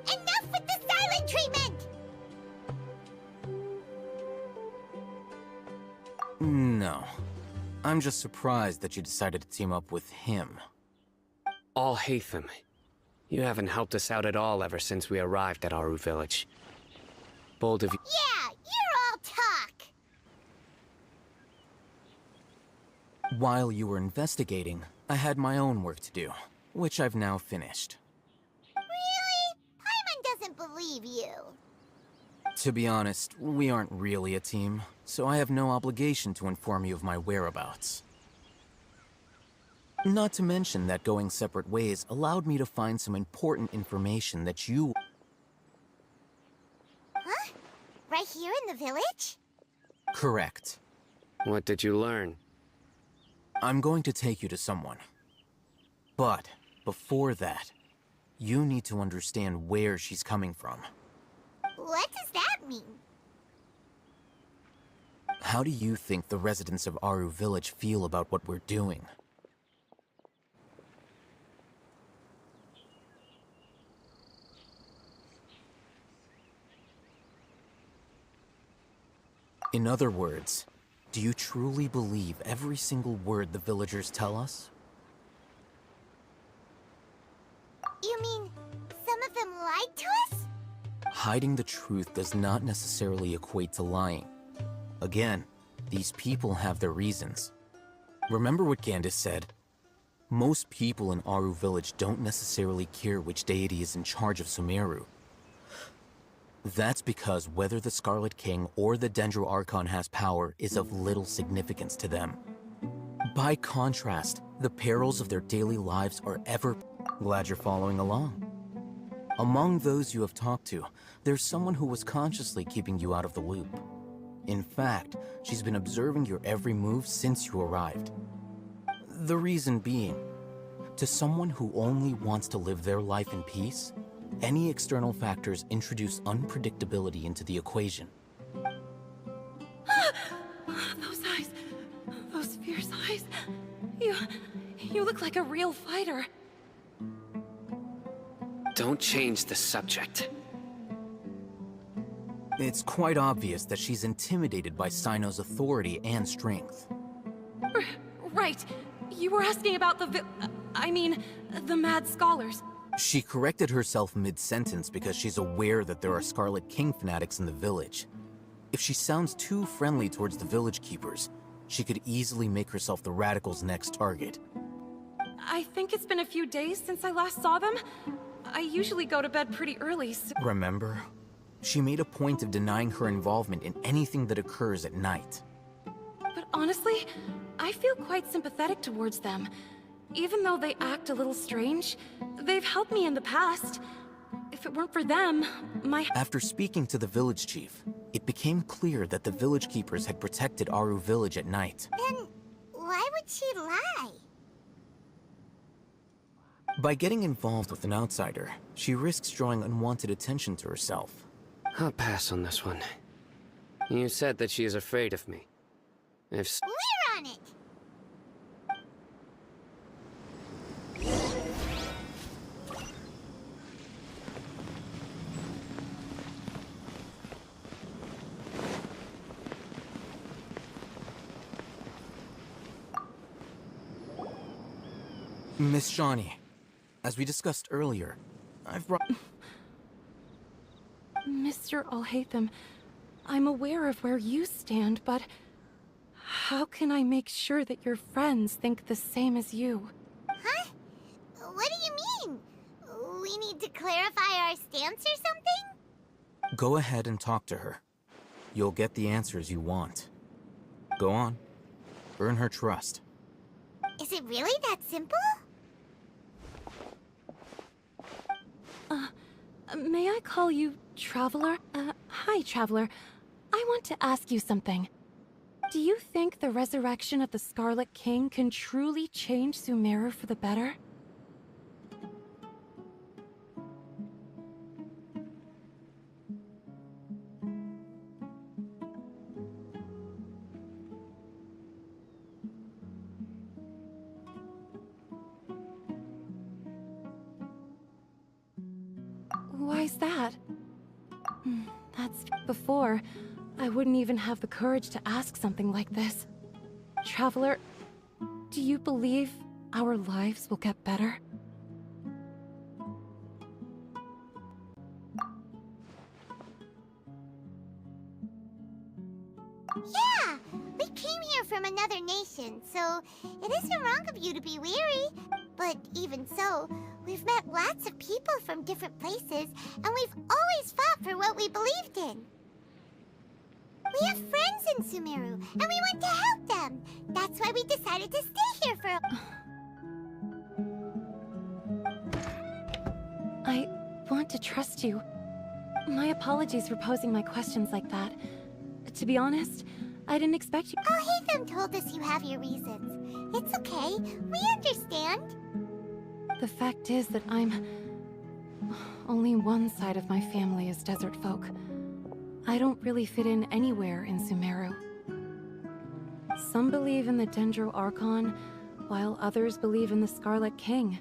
Enough with the silent treatment! No. I'm just surprised that you decided to team up with him. Alhaitham, you haven't helped us out at all ever since we arrived at Aru Village. Bold of you. Yeah, you're all talk! While you were investigating, I had my own work to do, which I've now finished. Really? Paimon doesn't believe you. To be honest, we aren't really a team, so I have no obligation to inform you of my whereabouts. Not to mention that going separate ways allowed me to find some important information that you... Huh? Right here in the village? Correct. What did you learn? I'm going to take you to someone. But, before that, you need to understand where she's coming from. What does that mean? How do you think the residents of Aru Village feel about what we're doing? In other words, do you truly believe every single word the villagers tell us? You mean, some of them lied to us? Hiding the truth does not necessarily equate to lying. Again, these people have their reasons. Remember what Gandis said? Most people in Aru Village don't necessarily care which deity is in charge of Sumeru. That's because whether the Scarlet King or the Dendro Archon has power is of little significance to them. By contrast, the perils of their daily lives are ever... Glad you're following along. Among those you have talked to, there's someone who was consciously keeping you out of the loop. In fact, she's been observing your every move since you arrived. The reason being, to someone who only wants to live their life in peace, any external factors introduce unpredictability into the equation. Those eyes. Those fierce eyes. You look like a real fighter. Don't change the subject. It's quite obvious that she's intimidated by Sino's authority and strength. Right. You were asking about the Mad Scholars. She corrected herself mid-sentence because she's aware that there are Scarlet King fanatics in the village. If she sounds too friendly towards the village keepers, she could easily make herself the Radicals' next target. I think it's been a few days since I last saw them. I usually go to bed pretty early, so... Remember? She made a point of denying her involvement in anything that occurs at night. But honestly, I feel quite sympathetic towards them. Even though they act a little strange, they've helped me in the past. If it weren't for them, After speaking to the village chief, it became clear that the village keepers had protected Aru Village at night. Then, why would she lie? By getting involved with an outsider, she risks drawing unwanted attention to herself. I'll pass on this one. You said that she is afraid of me. We're on it! Miss Shawnee, as we discussed earlier, I've brought... Mr. Alhaitham, I'm aware of where you stand, but how can I make sure that your friends think the same as you? Huh? What do you mean? We need to clarify our stance or something? Go ahead and talk to her. You'll get the answers you want. Go on. Earn her trust. Is it really that simple? May I call you Traveler? Hi, Traveler. I want to ask you something. Do you think the resurrection of the Scarlet King can truly change Sumeru for the better? Why's that? That's before. I wouldn't even have the courage to ask something like this. Traveler, do you believe our lives will get better? Yeah! We came here from another nation, so it isn't wrong of you to be weary. But even so, we've met lots of people from different places, and we've always fought for what we believed in. We have friends in Sumeru, and we want to help them. That's why we decided to stay here for I want to trust you. My apologies for posing my questions like that. To be honest, I didn't expect you— Alhaitham told us you have your reasons. It's okay. We understand. The fact is that only one side of my family is desert folk. I don't really fit in anywhere in Sumeru. Some believe in the Dendro Archon, while others believe in the Scarlet King.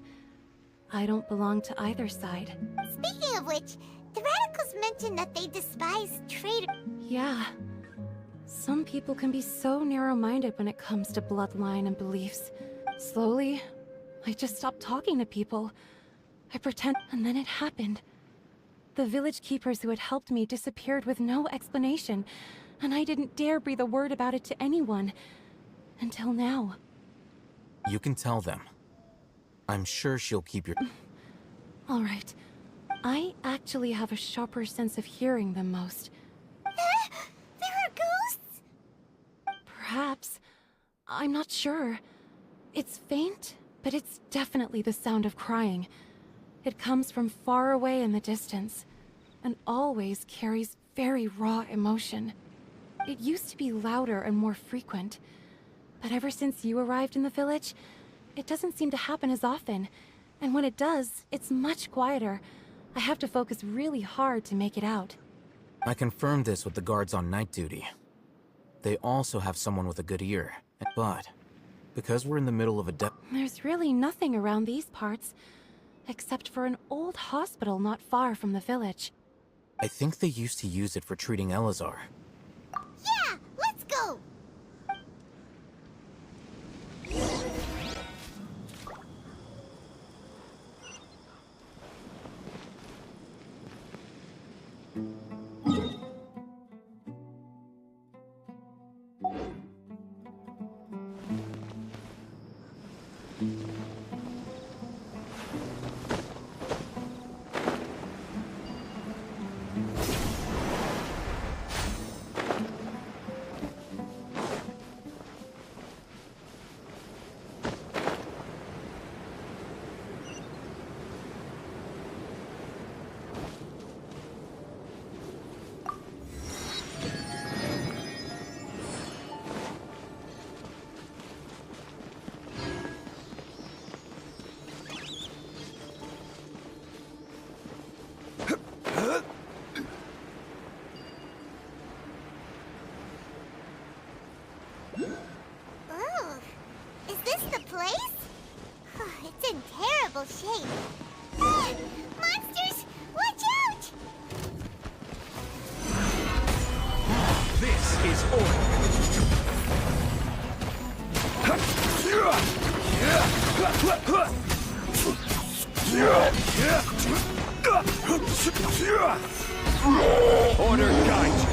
I don't belong to either side. Speaking of which, the radicals mentioned that they despise traitor— Yeah. Some people can be so narrow-minded when it comes to bloodline and beliefs. Slowly, I just stopped talking to people. I pretend— and then it happened. The village keepers who had helped me disappeared with no explanation, and I didn't dare breathe a word about it to anyone. Until now. You can tell them. I'm sure she'll keep your... All right. I actually have a sharper sense of hearing than most. There are ghosts? Perhaps. I'm not sure. It's faint, but it's definitely the sound of crying. It comes from far away in the distance, and always carries very raw emotion. It used to be louder and more frequent, but ever since you arrived in the village, it doesn't seem to happen as often, and when it does, it's much quieter. I have to focus really hard to make it out. I confirmed this with the guards on night duty. They also have someone with a good ear, but because we're in the middle of a There's really nothing around these parts, except for an old hospital not far from the village. I think they used to use it for treating Elazar. Yeah, let's go! Ooh, is this the place? It's in terrible shape. Ah, monsters, watch out! This is order. Order guide you.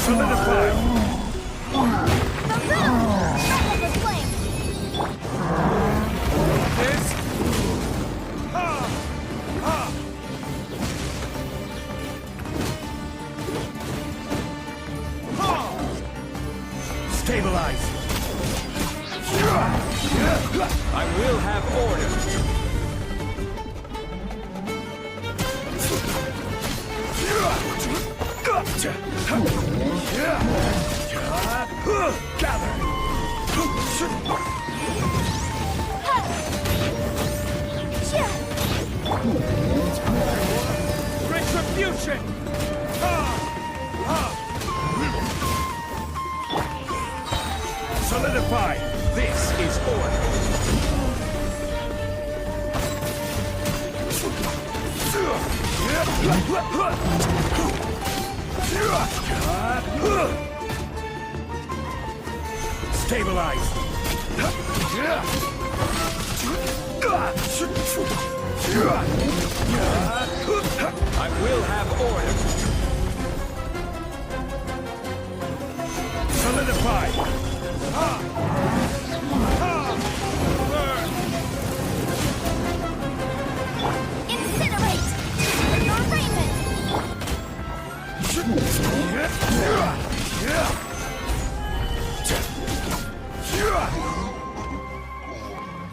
Solidify! Stabilize! I will have order! Gather! Retribution! Solidify! This is order! Stabilize! I will have order! Solidify!